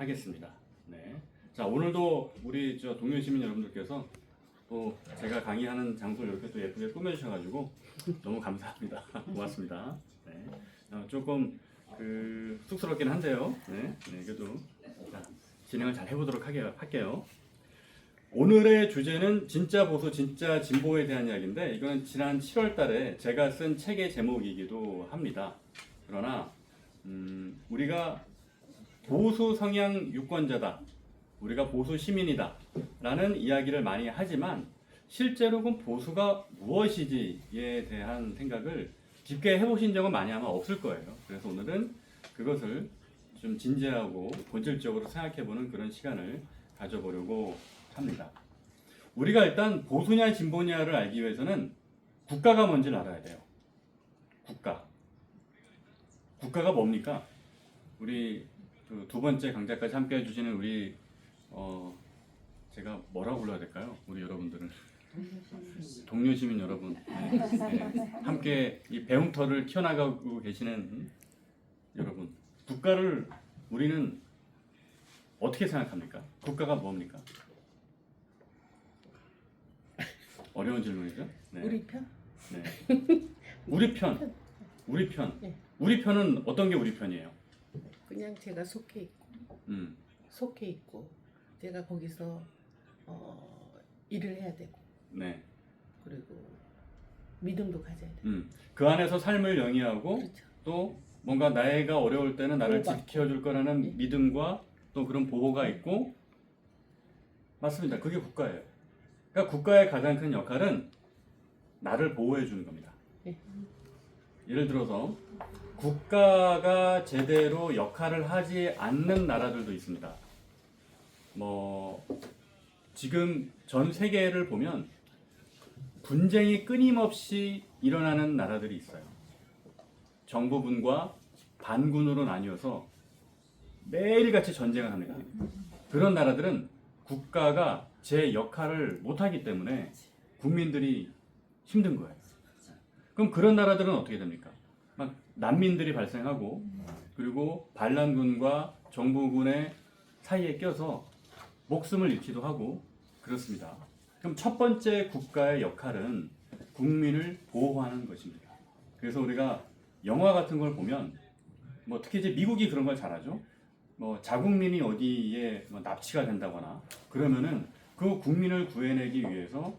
하겠습니다. 네. 자, 오늘도 우리 동료 시민 여러분들께서 또 제가 강의하는 장소를 이렇게 또 예쁘게 꾸며주셔가지고 너무 감사합니다. 고맙습니다. 네. 조금 쑥스럽긴 한데요. 네. 그래도 자, 진행을 잘 해보도록 할게요. 오늘의 주제는 진짜 보수, 진짜 진보에 대한 이야기인데 이거는 지난 7월 달에 제가 쓴 책의 제목이기도 합니다. 그러나 우리가 보수 성향 유권자다, 우리가 보수 시민이다 라는 이야기를 많이 하지만 실제로 그 보수가 무엇이지에 대한 생각을 깊게 해보신 적은 많이 아마 없을 거예요. 그래서 오늘은 그것을 좀 진지하고 본질적으로 생각해보는 그런 시간을 가져보려고 합니다. 우리가 일단 보수냐 진보냐를 알기 위해서는 국가가 뭔지를 알아야 돼요. 국가가 뭡니까? 우리 두 번째 강좌까지 함께 해주시는 우리 제가 뭐라고 불러야 될까요? 우리 여러분들은 동료 시민 여러분, 함께 이 배움터를 키워나가고 계시는 여러분, 국가를 우리는 어떻게 생각합니까? 국가가 뭡니까? 어려운 질문이죠? 네. 우리 편? 네. 우리 편. 네. 우리 편은 어떤 게 우리 편이에요? 그냥 제가 속해 있고 제가 거기서 일을 해야 되고, 네. 그리고 믿음도 가져야 되고. 그 안에서 삶을 영위하고, 그렇죠. 또 뭔가 나이가 어려울 때는 나를 보호받고. 지켜줄 거라는 네. 믿음과 또 그런 보호가 있고, 맞습니다. 그게 국가예요. 그러니까 국가의 가장 큰 역할은 나를 보호해 주는 겁니다. 네. 예를 들어서 국가가 제대로 역할을 하지 않는 나라들도 있습니다. 지금 전 세계를 보면 분쟁이 끊임없이 일어나는 나라들이 있어요. 정부군과 반군으로 나뉘어서 매일같이 전쟁을 합니다. 그런 나라들은 국가가 제 역할을 못하기 때문에 국민들이 힘든 거예요. 그럼 그런 나라들은 어떻게 됩니까? 막 난민들이 발생하고, 그리고 반란군과 정부군의 사이에 껴서 목숨을 잃기도 하고 그렇습니다. 그럼 첫 번째 국가의 역할은 국민을 보호하는 것입니다. 그래서 우리가 영화 같은 걸 보면, 특히 이제 미국이 그런 걸 잘하죠. 자국민이 어디에 납치가 된다거나 그러면은 그 국민을 구해내기 위해서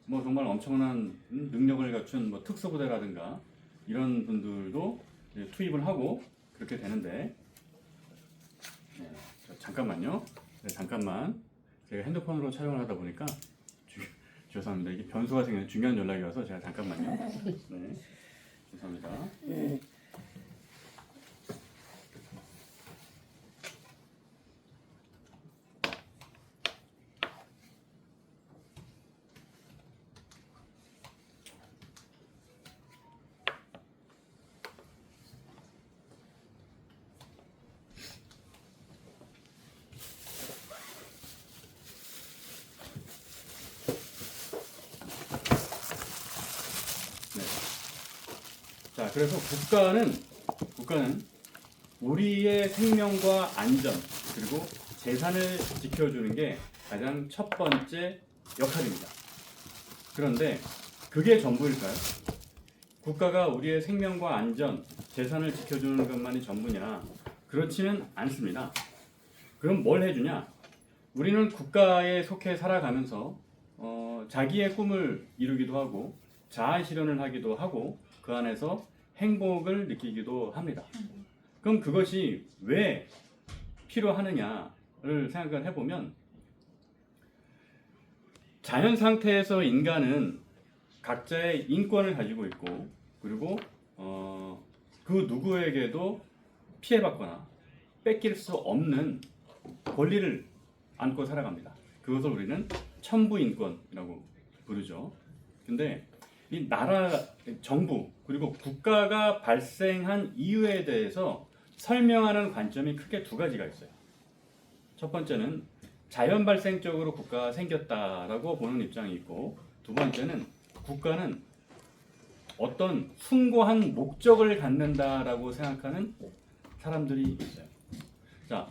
정말 엄청난 능력을 갖춘 특수부대라든가 이런 분들도 투입을 하고 그렇게 되는데, 잠깐만요. 잠깐만. 제가 핸드폰으로 촬영을 하다 보니까 죄송합니다. 이게 변수가 생겨서 중요한 연락이 와서 제가 잠깐만요. 네, 죄송합니다. 자, 그래서 국가는 우리의 생명과 안전, 그리고 재산을 지켜주는 게 가장 첫 번째 역할입니다. 그런데 그게 전부일까요? 국가가 우리의 생명과 안전, 재산을 지켜주는 것만이 전부냐? 그렇지는 않습니다. 그럼 뭘 해주냐? 우리는 국가에 속해 살아가면서 자기의 꿈을 이루기도 하고, 자아 실현을 하기도 하고, 그 안에서 행복을 느끼기도 합니다. 그럼 그것이 왜 필요하느냐를 생각을 해보면, 자연 상태에서 인간은 각자의 인권을 가지고 있고, 그리고 그 누구에게도 피해받거나 뺏길 수 없는 권리를 안고 살아갑니다. 그것을 우리는 천부인권이라고 부르죠. 근데 이 나라, 정부, 그리고 국가가 발생한 이유에 대해서 설명하는 관점이 크게 두 가지가 있어요. 첫 번째는 자연 발생적으로 국가가 생겼다라고 보는 입장이 있고, 두 번째는 국가는 어떤 숭고한 목적을 갖는다라고 생각하는 사람들이 있어요. 자,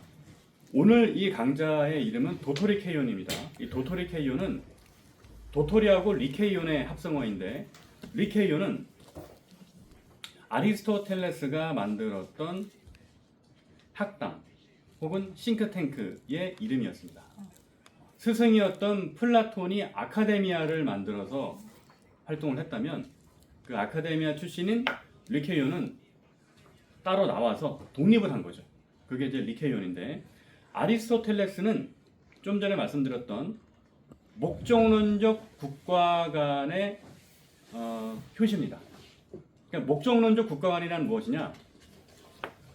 오늘 이 강좌의 이름은 도토리케이온입니다. 이 도토리케이온은 도토리하고 리케이온의 합성어인데, 리케이온은 아리스토텔레스가 만들었던 학당 혹은 싱크탱크의 이름이었습니다. 스승이었던 플라톤이 아카데미아를 만들어서 활동을 했다면, 그 아카데미아 출신인 리케이온은 따로 나와서 독립을 한 거죠. 그게 이제 리케이온인데, 아리스토텔레스는 좀 전에 말씀드렸던 목적론적 국가 간의 표시입니다. 그러니까 목적론적 국가 간이란 무엇이냐?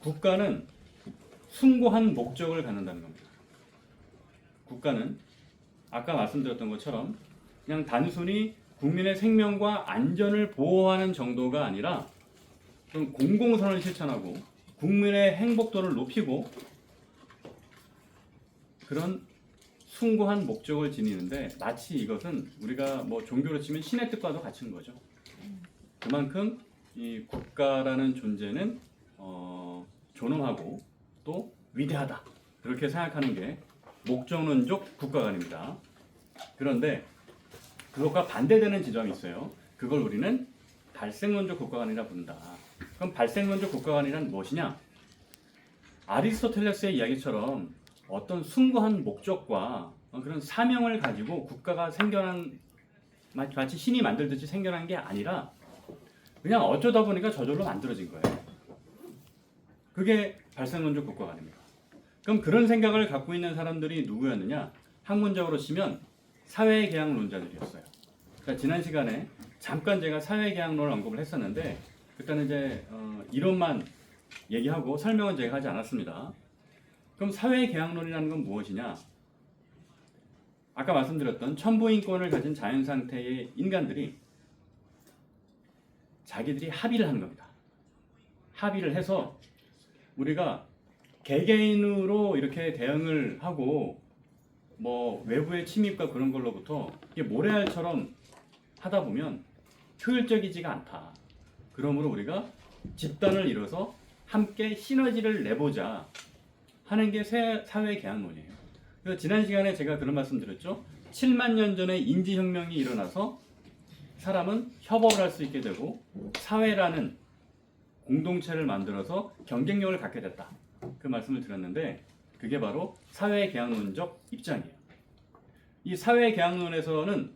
국가는 숭고한 목적을 갖는다는 겁니다. 국가는 아까 말씀드렸던 것처럼 그냥 단순히 국민의 생명과 안전을 보호하는 정도가 아니라 좀 공공선을 실천하고 국민의 행복도를 높이고 그런 숭고한 목적을 지니는데, 마치 이것은 우리가 뭐 종교로 치면 신의 뜻과도 같은 거죠. 그만큼 이 국가라는 존재는 존엄하고 또 위대하다, 그렇게 생각하는 게 목적론적 국가관입니다. 그런데 그것과 반대되는 지점이 있어요. 그걸 우리는 발생론적 국가관이라 부른다. 그럼 발생론적 국가관이란 무엇이냐? 아리스토텔레스의 이야기처럼 어떤 숭고한 목적과 그런 사명을 가지고 국가가 생겨난, 마치 신이 만들듯이 생겨난 게 아니라 그냥 어쩌다 보니까 저절로 만들어진 거예요. 그게 발생론적 국가관입니다. 그럼 그런 생각을 갖고 있는 사람들이 누구였느냐? 학문적으로 치면 사회계약론자들이었어요. 그러니까 지난 시간에 잠깐 제가 사회계약론을 언급을 했었는데, 그때는 이제 이론만 얘기하고 설명은 제가 하지 않았습니다. 그럼 사회계약론이라는 건 무엇이냐? 아까 말씀드렸던 천부인권을 가진 자연상태의 인간들이 자기들이 합의를 하는 겁니다. 합의를 해서 우리가 개개인으로 이렇게 대응을 하고 뭐 외부의 침입과 그런 걸로부터 이게 모래알처럼 하다 보면 효율적이지가 않다. 그러므로 우리가 집단을 이뤄서 함께 시너지를 내보자 하는 게 사회계약론이에요. 그래서 지난 시간에 제가 그런 말씀 드렸죠. 7만 년 전에 인지혁명이 일어나서 사람은 협업을 할 수 있게 되고 사회라는 공동체를 만들어서 경쟁력을 갖게 됐다. 그 말씀을 드렸는데, 그게 바로 사회계약론적 입장이에요. 이 사회계약론에서는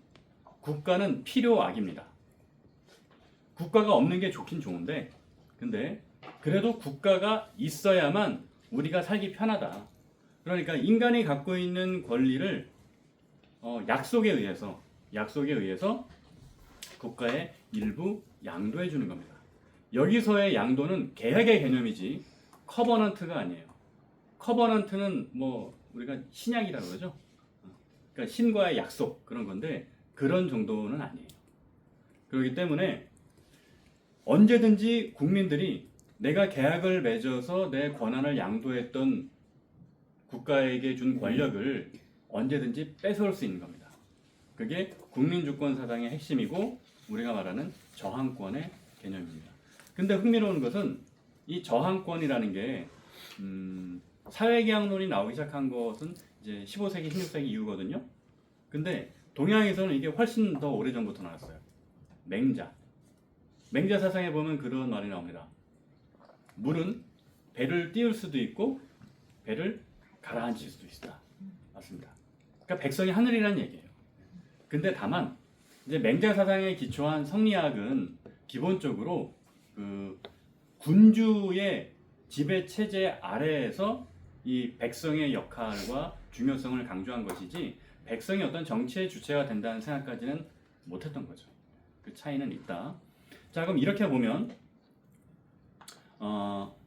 국가는 필요악입니다. 국가가 없는 게 좋긴 좋은데, 근데 그래도 국가가 있어야만 우리가 살기 편하다. 그러니까 인간이 갖고 있는 권리를 약속에 의해서 국가에 일부 양도해 주는 겁니다. 여기서의 양도는 계약의 개념이지 커버넌트가 아니에요. 커버넌트는 뭐 우리가 신약이라고 그러죠. 그러니까 신과의 약속, 그런 건데 그런 정도는 아니에요. 그렇기 때문에 언제든지 국민들이 내가 계약을 맺어서 내 권한을 양도했던 국가에게 준 권력을 언제든지 뺏어올 수 있는 겁니다. 그게 국민주권 사상의 핵심이고 우리가 말하는 저항권의 개념입니다. 근데 흥미로운 것은 이 저항권이라는 게 사회계약론이 나오기 시작한 것은 이제 15세기, 16세기 이후거든요. 근데 동양에서는 이게 훨씬 더 오래전부터 나왔어요. 맹자 사상에 보면 그런 말이 나옵니다. 물은 배를 띄울 수도 있고 배를 가라앉힐 수도 있다. 맞습니다. 그러니까 백성이 하늘이라는 얘기예요. 근데 다만 이제 맹자 사상에 기초한 성리학은 기본적으로 그 군주의 지배 체제 아래에서 이 백성의 역할과 중요성을 강조한 것이지 백성이 어떤 정치의 주체가 된다는 생각까지는 못했던 거죠. 그 차이는 있다. 자, 그럼 이렇게 보면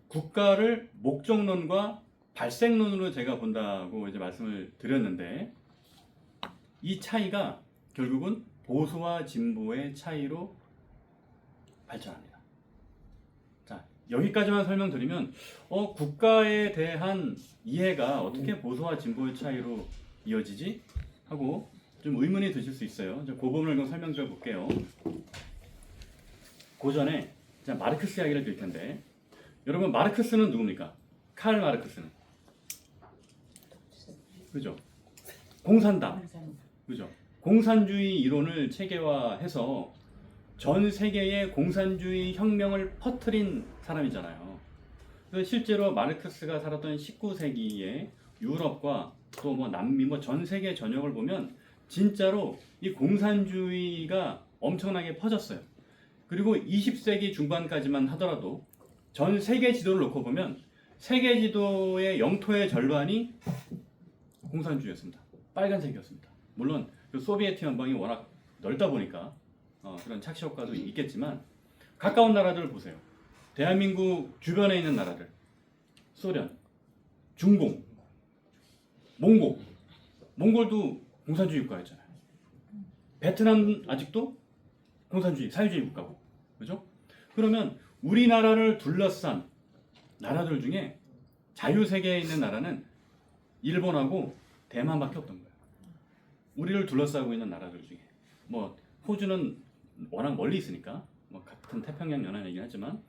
국가를 목적론과 발생론으로 제가 본다고 이제 말씀을 드렸는데, 이 차이가 결국은 보수와 진보의 차이로 발전합니다. 자, 여기까지만 설명드리면 국가에 대한 이해가 어떻게 보수와 진보의 차이로 이어지지? 하고 좀 의문이 드실 수 있어요. 그 부분을 좀 설명드려 볼게요. 그 전에 마르크스 이야기를 드릴 텐데, 여러분 마르크스는 누굽니까? 칼 마르크스는 그죠? 공산당, 그죠? 공산주의 이론을 체계화해서 전 세계의 공산주의 혁명을 퍼뜨린 사람이잖아요. 그래서 실제로 마르크스가 살았던 19세기의 유럽과 또 뭐 남미 뭐 전 세계 전역을 보면 진짜로 이 공산주의가 엄청나게 퍼졌어요. 그리고 20세기 중반까지만 하더라도 전 세계 지도를 놓고 보면 세계 지도의 영토의 절반이 공산주의였습니다. 빨간색이었습니다. 물론 그 소비에트 연방이 워낙 넓다 보니까 그런 착시 효과도 있겠지만 가까운 나라들을 보세요. 대한민국 주변에 있는 나라들, 소련, 중공, 몽골도 공산주의 국가였잖아요. 베트남 아직도 공산주의, 사회주의 국가고, 그죠? 그러면 우리나라를 둘러싼 나라들 중에 자유세계에 있는 나라는 일본하고 대만밖에 없던 거예요. 우리를 둘러싸고 있는 나라들 중에 뭐 호주는 워낙 멀리 있으니까 뭐 같은 태평양 연안이긴 하지만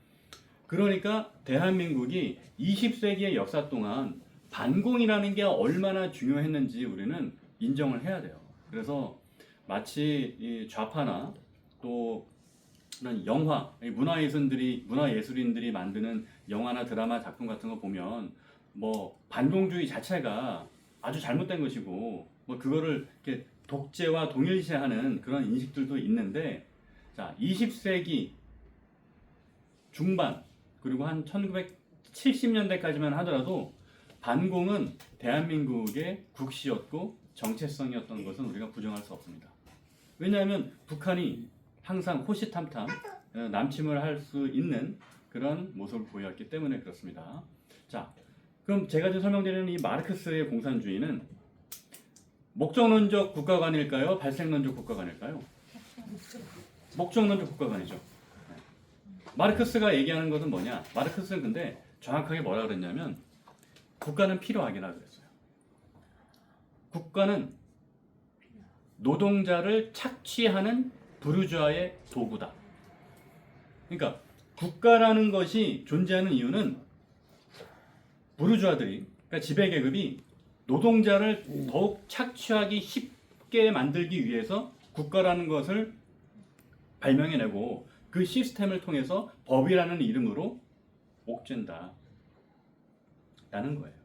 그러니까 대한민국이 20세기의 역사 동안 반공이라는 게 얼마나 중요했는지 우리는 인정을 해야 돼요. 그래서 마치 이 좌파나 또 그런 영화, 문화예술인들이 만드는 영화나 드라마 작품 같은 거 보면 뭐 반공주의 자체가 아주 잘못된 것이고 뭐 그거를 이렇게 독재와 동일시하는 그런 인식들도 있는데 자 20세기 중반 그리고 한 1970년대까지만 하더라도 반공은 대한민국의 국시였고 정체성이었던 것은 우리가 부정할 수 없습니다. 왜냐하면 북한이 항상 호시탐탐 남침을 할 수 있는 그런 모습을 보여왔기 때문에 그렇습니다. 자, 그럼 제가 지금 설명드리는 이 마르크스의 공산주의는 목적론적 국가관일까요? 발생론적 국가관일까요? 목적론적 국가관이죠. 마르크스가 얘기하는 것은 뭐냐? 마르크스는 근데 정확하게 뭐라 그랬냐면 국가는 필요하기라 그랬어요. 국가는 노동자를 착취하는 부르주아의 도구다. 그러니까 국가라는 것이 존재하는 이유는 부르주아들이 그러니까 지배계급이 노동자를 더욱 착취하기 쉽게 만들기 위해서 국가라는 것을 발명해내고 그 시스템을 통해서 법이라는 이름으로 옥죄다 라는 거예요.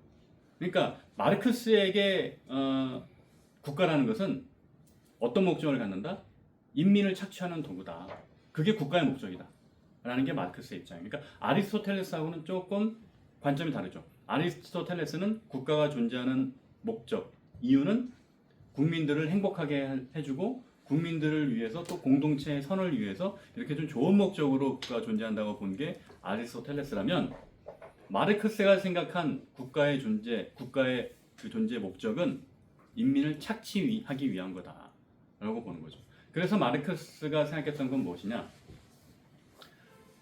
그러니까 마르크스에게 국가라는 것은 어떤 목적을 갖는다? 인민을 착취하는 도구다. 그게 국가의 목적이다. 라는 게 마르크스의 입장이에요. 그러니까 아리스토텔레스하고는 조금 관점이 다르죠. 아리스토텔레스는 국가가 존재하는 목적, 이유는 국민들을 행복하게 해주고 국민들을 위해서 또 공동체의 선을 위해서 이렇게 좀 좋은 목적으로 국가가 존재한다고 본 게 아리스토텔레스라면 마르크스가 생각한 국가의 그 존재 목적은 인민을 착취하기 위한 거다라고 보는 거죠. 그래서 마르크스가 생각했던 건 무엇이냐?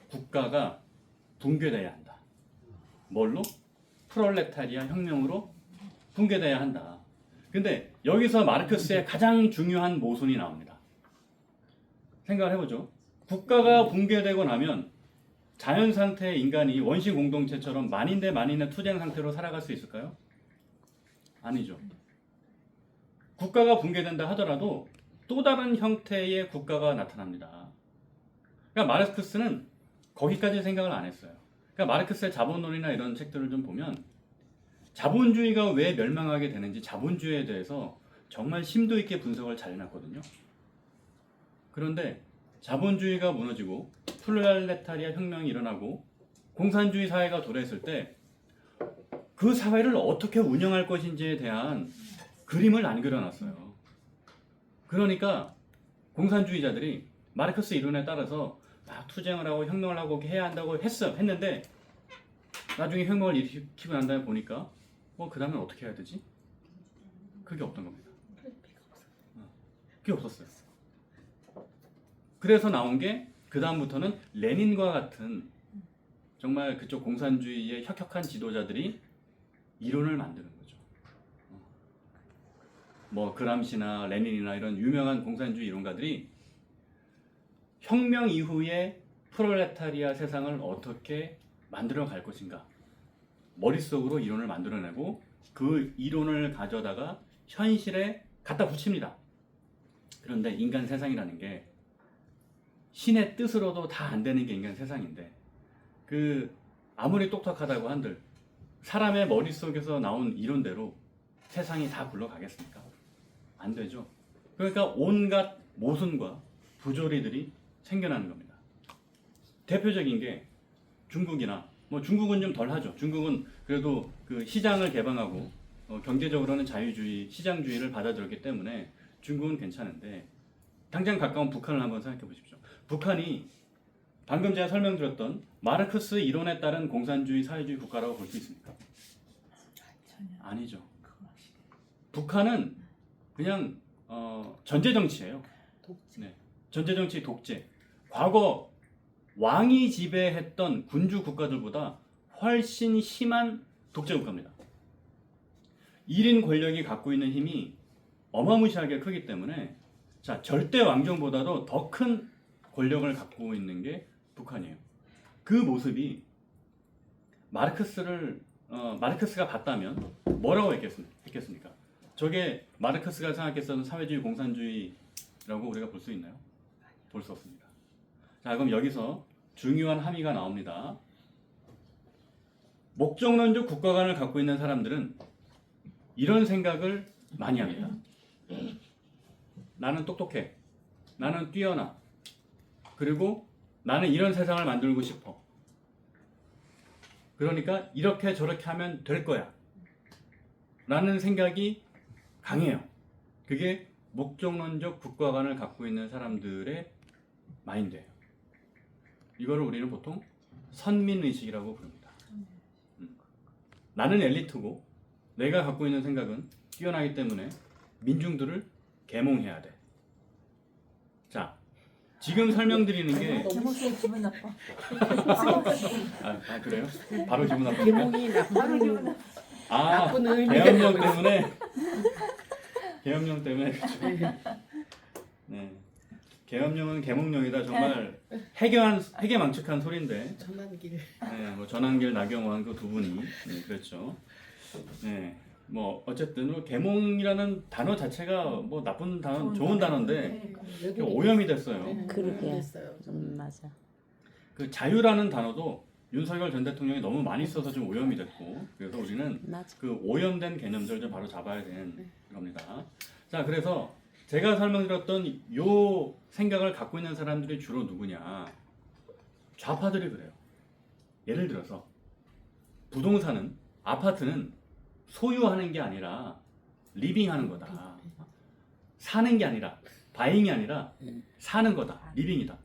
국가가 붕괴돼야 한다. 뭘로? 프롤레타리아 혁명으로 붕괴돼야 한다. 근데 여기서 마르크스의 가장 중요한 모순이 나옵니다. 생각을 해보죠. 국가가 붕괴되고 나면 자연 상태의 인간이 원시 공동체처럼 만인 대 만인의 투쟁 상태로 살아갈 수 있을까요? 아니죠. 국가가 붕괴된다 하더라도 또 다른 형태의 국가가 나타납니다. 그러니까 마르크스는 거기까지 생각을 안 했어요. 그러니까 마르크스의 자본론이나 이런 책들을 좀 보면 자본주의가 왜 멸망하게 되는지 자본주의에 대해서 정말 심도 있게 분석을 잘 해놨거든요. 그런데 자본주의가 무너지고 프롤레타리아 혁명이 일어나고 공산주의 사회가 도래했을 때 그 사회를 어떻게 운영할 것인지에 대한 그림을 안 그려놨어요. 그러니까 공산주의자들이 마르크스 이론에 따라서 투쟁을 하고 혁명을 하고 해야 한다고 했는데 나중에 혁명을 일으키고 난 다음에 보니까 그 다음에 어떻게 해야 되지? 그게 없던 겁니다. 그게 없었어요. 그래서 나온 게 그 다음부터는 레닌과 같은 정말 그쪽 공산주의의 혁혁한 지도자들이 이론을 만드는 거죠. 뭐 그람시나 레닌이나 이런 유명한 공산주의 이론가들이 혁명 이후에 프롤레타리아 세상을 어떻게 만들어 갈 것인가 머릿속으로 이론을 만들어내고 그 이론을 가져다가 현실에 갖다 붙입니다. 그런데 인간 세상이라는 게 신의 뜻으로도 다 안 되는 게 인간 세상인데 그 아무리 똑똑하다고 한들 사람의 머릿속에서 나온 이론대로 세상이 다 굴러가겠습니까? 안 되죠. 그러니까 온갖 모순과 부조리들이 생겨나는 겁니다. 대표적인 게 중국이나 뭐 중국은 좀 덜하죠. 중국은 그래도 그 시장을 개방하고 경제적으로는 자유주의, 시장주의를 받아들였기 때문에 중국은 괜찮은데 당장 가까운 북한을 한번 생각해 보십시오. 북한이 방금 제가 설명드렸던 마르크스 이론에 따른 공산주의, 사회주의 국가라고 볼 수 있습니까? 아니죠. 북한은 그냥 전제 정치예요. 독재. 네. 전제 정치 독재. 과거 왕이 지배했던 군주 국가들보다 훨씬 심한 독재 국가입니다. 1인 권력이 갖고 있는 힘이 어마무시하게 크기 때문에 자, 절대 왕정보다도 더 큰 권력을 갖고 있는 게 북한이에요. 그 모습이 마르크스가 봤다면 뭐라고 했겠습니까? 저게 마르크스가 생각했던 사회주의, 공산주의라고 우리가 볼 수 있나요? 볼 수 없습니다. 자, 그럼 여기서 중요한 함의가 나옵니다. 목적론적 국가관을 갖고 있는 사람들은 이런 생각을 많이 합니다. 나는 똑똑해. 나는 뛰어나. 그리고 나는 이런 세상을 만들고 싶어. 그러니까 이렇게 저렇게 하면 될 거야. 라는 생각이 강해요. 그게 목적론적 국가관을 갖고 있는 사람들의 마인드예요. 이거를 우리는 보통 선민의식이라고 부릅니다. 나는 엘리트고 내가 갖고 있는 생각은 뛰어나기 때문에 민중들을 계몽해야 돼. 자, 지금 설명드리는 게 개몽이 기분 나빠. 그래요? 바로 기분 나쁘니까? 개몽이 나쁜 나쁜 의미가 계엄령 때문에 계엄령 때문에 그렇죠. 네. 계엄령은 계몽령이다. 정말 해괴망측한 소리인데. 전환길. 네, 뭐 전환길, 나경원 그 두 분이 그렇죠. 네, 뭐 어쨌든 뭐 계몽이라는 단어 자체가 뭐 나쁜 단어, 좋은 단어인데 오염이 됐어요. 네, 그러게. 됐어요. 맞아. 그 자유라는 단어도 윤석열 전 대통령이 너무 많이 써서 좀 오염이 됐고 그래서 우리는 맞아. 그 오염된 개념들을 좀 바로 잡아야 되는 겁니다. 자, 그래서 제가 설명드렸던 요 생각을 갖고 있는 사람들이 주로 누구냐? 좌파들이 그래요. 예를 들어서 부동산은, 아파트는 소유하는 게 아니라 리빙하는 거다. 사는 게 아니라, 바잉이 아니라 사는 거다. 리빙이다.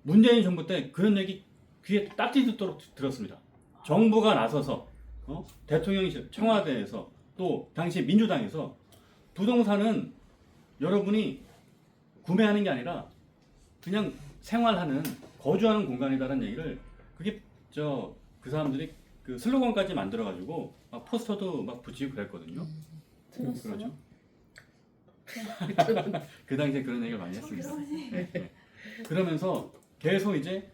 문재인 정부 때 그런 얘기 귀에 딱지 듣도록 들었습니다. 정부가 나서서 대통령실, 청와대에서 또 당시 민주당에서 부동산은 여러분이 구매하는 게 아니라 그냥 생활하는, 거주하는 공간이다라는 얘기를 그게 그 사람들이 그 슬로건까지 만들어가지고 막 포스터도 막 붙이고 그랬거든요. 들었어요? 그렇죠. 그 당시에 그런 얘기를 많이 했습니다. 네. 그러면서 계속 이제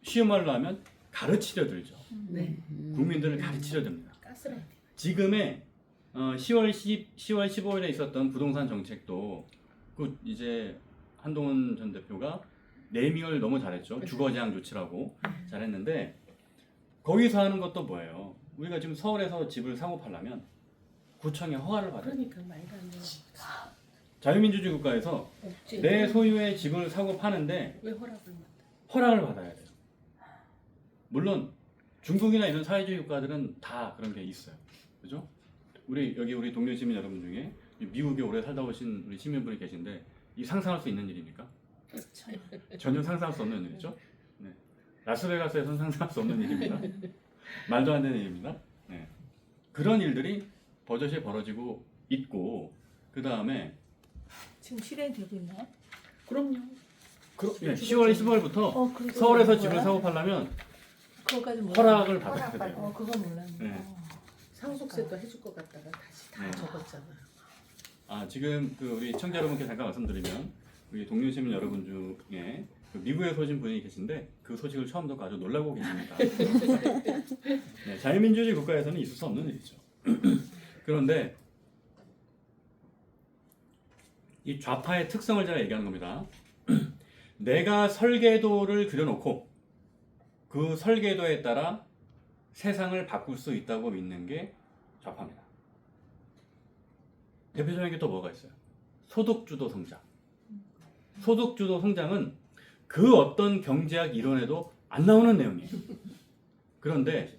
쉬운 말로 하면 가르치려 들죠. 네. 국민들을 가르치려 듭니다. 가스라이팅. 지금의 10월 15일에 있었던 부동산 정책도 그 이제 한동훈 전 대표가 네이밍을 너무 잘했죠. 주거제한 조치라고 잘했는데 거기서 하는 것도 뭐예요? 우리가 지금 서울에서 집을 사고 팔려면 구청에 허가를 받아요. 그러니까 말도 안 되는 자유민주주의 국가에서 억지. 내 소유의 집을 사고 파는데 왜 허락을 받아? 허락을 받아야 돼요. 물론 중국이나 이런 사회주의 국가들은 다 그런 게 있어요. 그죠? 우리 동료 시민 여러분 중에 미국에 오래 살다 오신 우리 시민분이 계신데 이 상상할 수 있는 일입니까? 전혀 상상할 수 없는 일이죠. 네. 라스베가스에서는 상상할 수 없는 일입니다. 말도 안 되는 일입니다. 네. 그런 일들이 버젓이 벌어지고 있고 그 다음에 지금 실행이 되고 있나요? 그럼요. 10월 15일부터 그거 서울에서 뭐야? 집을 사고 팔려면 그거까지 몰라. 허락을 받아야 돼요. 그건 몰랐네. 네. 상속세도 해줄 것 같다가 다시 다 네. 적었잖아. 지금 우리 시청자 여러분께 잠깐 말씀드리면 우리 동료 시민 여러분 중에 미국에 오신 분이 계신데 그 소식을 처음 듣고 아주 놀라고 계십니다. 네, 자유민주주의 국가에서는 있을 수 없는 일이죠. 그런데 이 좌파의 특성을 제가 얘기하는 겁니다. 내가 설계도를 그려놓고 그 설계도에 따라 세상을 바꿀 수 있다고 믿는 게 좌파입니다. 대표적인 게 또 뭐가 있어요? 소득주도 성장. 소득주도 성장은 그 어떤 경제학 이론에도 안 나오는 내용이에요. 그런데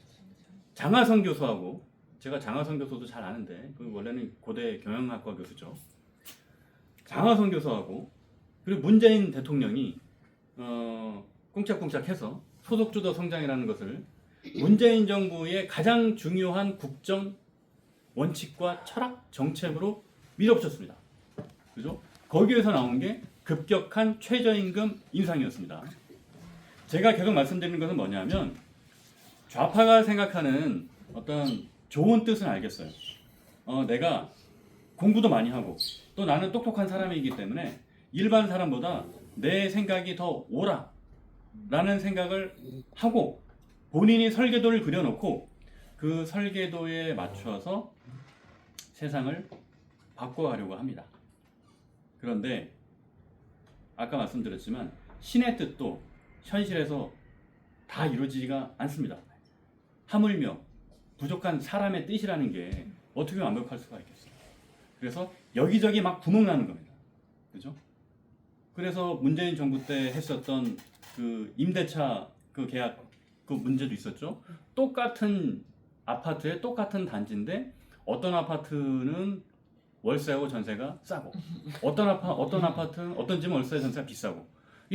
장하성 교수하고, 제가 장하성 교수도 잘 아는데 그 원래는 고대 경영학과 교수죠. 장하성 교수하고 그리고 문재인 대통령이 꽁짝꽁짝해서 소득주도 성장이라는 것을 문재인 정부의 가장 중요한 국정 원칙과 철학 정책으로 밀어붙였습니다. 그죠? 거기에서 나온 게 급격한 최저임금 인상이었습니다. 제가 계속 말씀드리는 것은 뭐냐면 좌파가 생각하는 어떤 좋은 뜻은 알겠어요. 내가 공부도 많이 하고 또 나는 똑똑한 사람이기 때문에 일반 사람보다 내 생각이 더 옳아 라는 생각을 하고 본인이 설계도를 그려놓고 그 설계도에 맞춰서 세상을 바꿔가려고 합니다. 그런데 아까 말씀드렸지만 신의 뜻도 현실에서 다 이루어지지가 않습니다. 하물며 부족한 사람의 뜻이라는 게 어떻게 완벽할 수가 있겠어요. 그래서 여기저기 막 구멍 나는 겁니다. 그죠? 그래서 문재인 정부 때 했었던 그 임대차 그 계약 그 문제도 있었죠. 똑같은 아파트에 똑같은 단지인데 어떤 아파트는 월세하고 전세가 싸고 어떤 아파트는 어떤 집은 월세 전세가 비싸고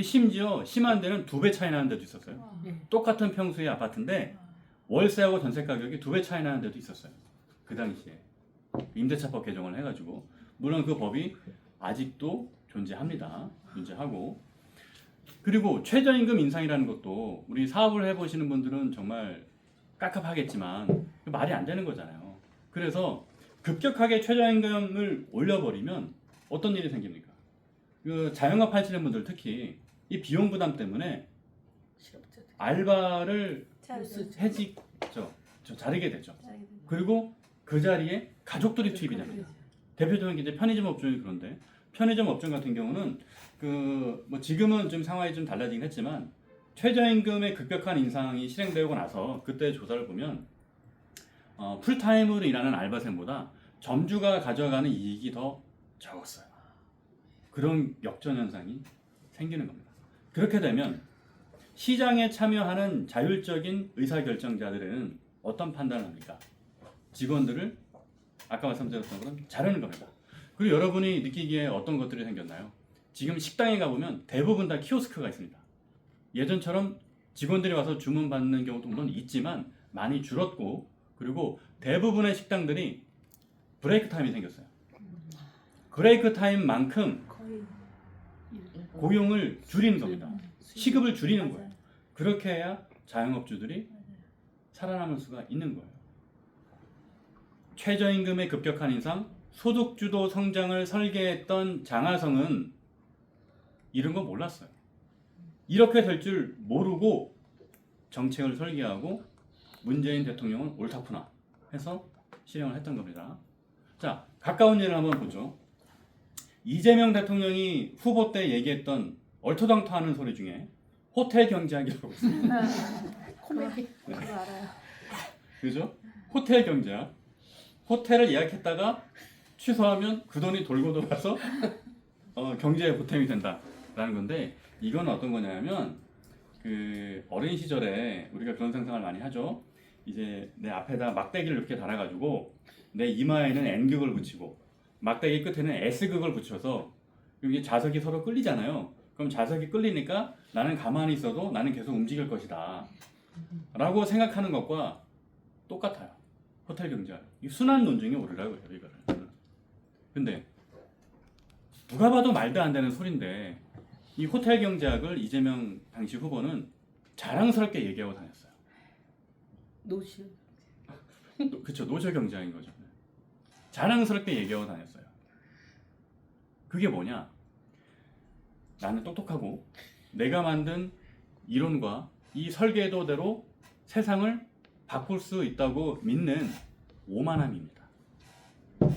심지어 심한 데는 2배 차이 나는 데도 있었어요. 똑같은 평수의 아파트인데 월세하고 전세 가격이 2배 차이 나는 데도 있었어요. 그 당시에 임대차법 개정을 해가지고 물론 그 법이 아직도 존재합니다. 존재하고 그리고 최저임금 인상이라는 것도 우리 사업을 해보시는 분들은 정말 깝깝하겠지만 말이 안 되는 거잖아요. 그래서 급격하게 최저임금을 올려버리면 어떤 일이 생깁니까? 그 자영업 하시는 분들 특히 이 비용 부담 때문에 실업자들. 알바를 잘쓰죠. 해지죠. 자르게 되죠. 그리고 그 자리에 가족들이 투입이 됩니다. 대표적인 게 이제 편의점 업종이 그런데 편의점 업종 같은 경우는 그 뭐 지금은 좀 상황이 좀 달라지긴 했지만 최저임금의 급격한 인상이 실행되고 나서 그때 조사를 보면 풀타임으로 일하는 알바생보다 점주가 가져가는 이익이 더 적었어요. 그런 역전 현상이 생기는 겁니다. 그렇게 되면 시장에 참여하는 자율적인 의사결정자들은 어떤 판단을 합니까? 직원들을 아까 말씀드렸던 것처럼 자르는 겁니다. 그리고 여러분이 느끼기에 어떤 것들이 생겼나요? 지금 식당에 가보면 대부분 다 키오스크가 있습니다. 예전처럼 직원들이 와서 주문받는 경우도 물론 있지만 많이 줄었고 그리고 대부분의 식당들이 브레이크 타임이 생겼어요. 브레이크 타임만큼 거의 고용을 줄이는 겁니다. 시급을 줄이는 맞아요. 거예요. 그렇게 해야 자영업주들이 살아남을 수가 있는 거예요. 최저임금의 급격한 인상, 소득주도 성장을 설계했던 장하성은 이런 거 몰랐어요. 이렇게 될 줄 모르고 정책을 설계하고 문재인 대통령은 옳다구나 해서 실행을 했던 겁니다. 자, 가까운 예를 한번 보죠. 이재명 대통령이 후보 때 얘기했던 얼토당토하는 소리 중에 호텔 경제학이라고 있습니다. 코미디. 그거 알아요. 그죠? 호텔 경제학. 호텔을 예약했다가 취소하면 그 돈이 돌고 돌아서 경제에 보탬이 된다라는 건데 이건 어떤 거냐면 그 어린 시절에 우리가 그런 상상을 많이 하죠. 이제 내 앞에다 막대기를 이렇게 달아가지고 내 이마에는 N극을 붙이고 막대기 끝에는 S극을 붙여서 여기 자석이 서로 끌리잖아요. 그럼 자석이 끌리니까 나는 가만히 있어도 나는 계속 움직일 것이다 라고 생각하는 것과 똑같아요. 호텔 경제학. 이 순환 논증에 오르라고 해요, 이거를. 근데 누가 봐도 말도 안 되는 소린데 이 호텔 경제학을 이재명 당시 후보는 자랑스럽게 얘기하고 다녔어요. 노실. 그쵸, 노쇼 경제학인 거죠. 자랑스럽게 얘기하고 다녔어요. 그게 뭐냐? 나는 똑똑하고 내가 만든 이론과 이 설계도대로 세상을 바꿀 수 있다고 믿는 오만함입니다.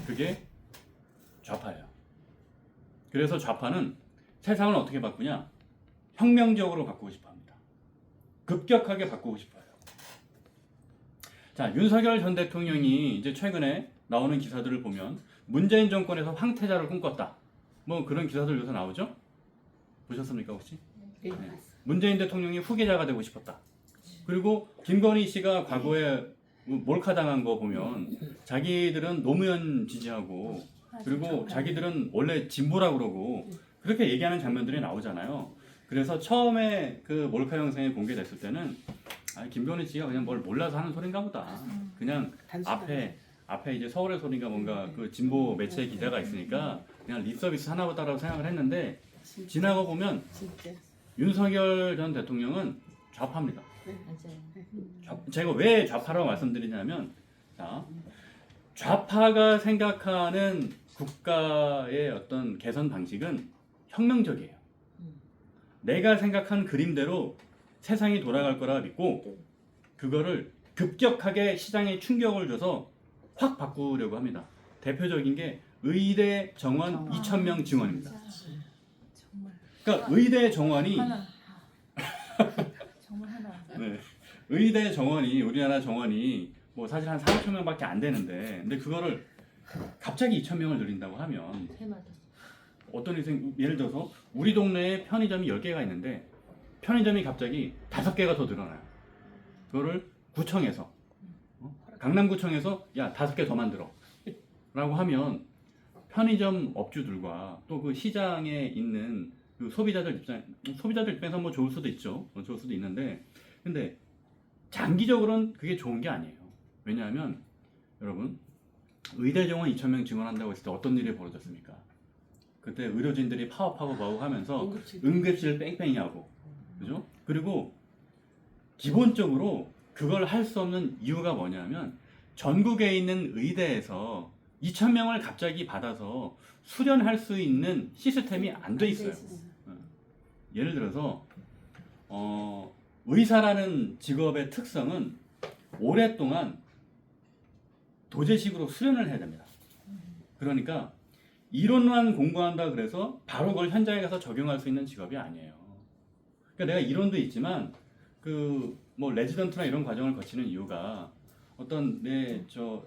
그게 좌파예요. 그래서 좌파는 세상을 어떻게 바꾸냐? 혁명적으로 바꾸고 싶어 합니다. 급격하게 바꾸고 싶어요. 자, 윤석열 전 대통령이 이제 최근에 나오는 기사들을 보면 문재인 정권에서 황태자를 꿈꿨다. 뭐 그런 기사들 요새 나오죠? 보셨습니까 혹시? 네. 문재인 대통령이 후계자가 되고 싶었다. 그리고 김건희 씨가 과거에 몰카당한 거 보면 자기들은 노무현 지지하고 그리고 자기들은 원래 진보라고 그러고 그렇게 얘기하는 장면들이 나오잖아요. 그래서 처음에 그 몰카 영상이 공개됐을 때는 김건희 씨가 그냥 뭘 몰라서 하는 소린가 보다. 그냥 앞에 이제 서울의 소리가 뭔가 그 진보 매체 기자가 있으니까 그냥 립서비스 하나 보다라고 생각을 했는데 지나고 보면 진짜. 윤석열 전 대통령은 좌파입니다. 맞아요. 제가 왜 좌파라고 말씀드리냐면 자, 좌파가 생각하는 국가의 어떤 개선 방식은 혁명적이에요. 내가 생각한 그림대로 세상이 돌아갈 거라 믿고 그거를 급격하게 시장에 충격을 줘서 확 바꾸려고 합니다. 대표적인 게 의대 정원 2,000명 증원입니다. 정말 그러니까 의대 정원이 하나. 정말 하나. 네. 의대 정원이 우리나라 정원이 뭐 사실 한 4, 5천 명밖에 안 되는데 근데 그거를 갑자기 2,000명을 늘린다고 하면 어떤 예를 들어서 우리 동네에 편의점이 10개가 있는데 편의점이 갑자기 5개가 더 늘어나요. 그거를 구청에서 강남구청에서 야 5개 더 만들어 라고 하면 편의점 업주들과 또 그 시장에 있는 그 소비자들 입장에서 뭐 좋을 수도 있죠. 좋을 수도 있는데 근데 장기적으로는 그게 좋은 게 아니에요. 왜냐하면 여러분 의대 정원 2,000명 증원한다고 했을 때 어떤 일이 벌어졌습니까? 그때 의료진들이 파업하고 뭐하고 하면서 응급실 뺑뺑이 하고 그죠? 그리고 기본적으로 그걸 할 수 없는 이유가 뭐냐면 전국에 있는 의대에서 2,000명을 갑자기 받아서 수련할 수 있는 시스템이 안 돼 있어요. 예를 들어서 의사라는 직업의 특성은 오랫동안 도제식으로 수련을 해야 됩니다. 그러니까 이론만 공부한다 그래서 바로 그걸 현장에 가서 적용할 수 있는 직업이 아니에요. 그러니까 내가 이론도 있지만 그 뭐 레지던트나 이런 과정을 거치는 이유가 어떤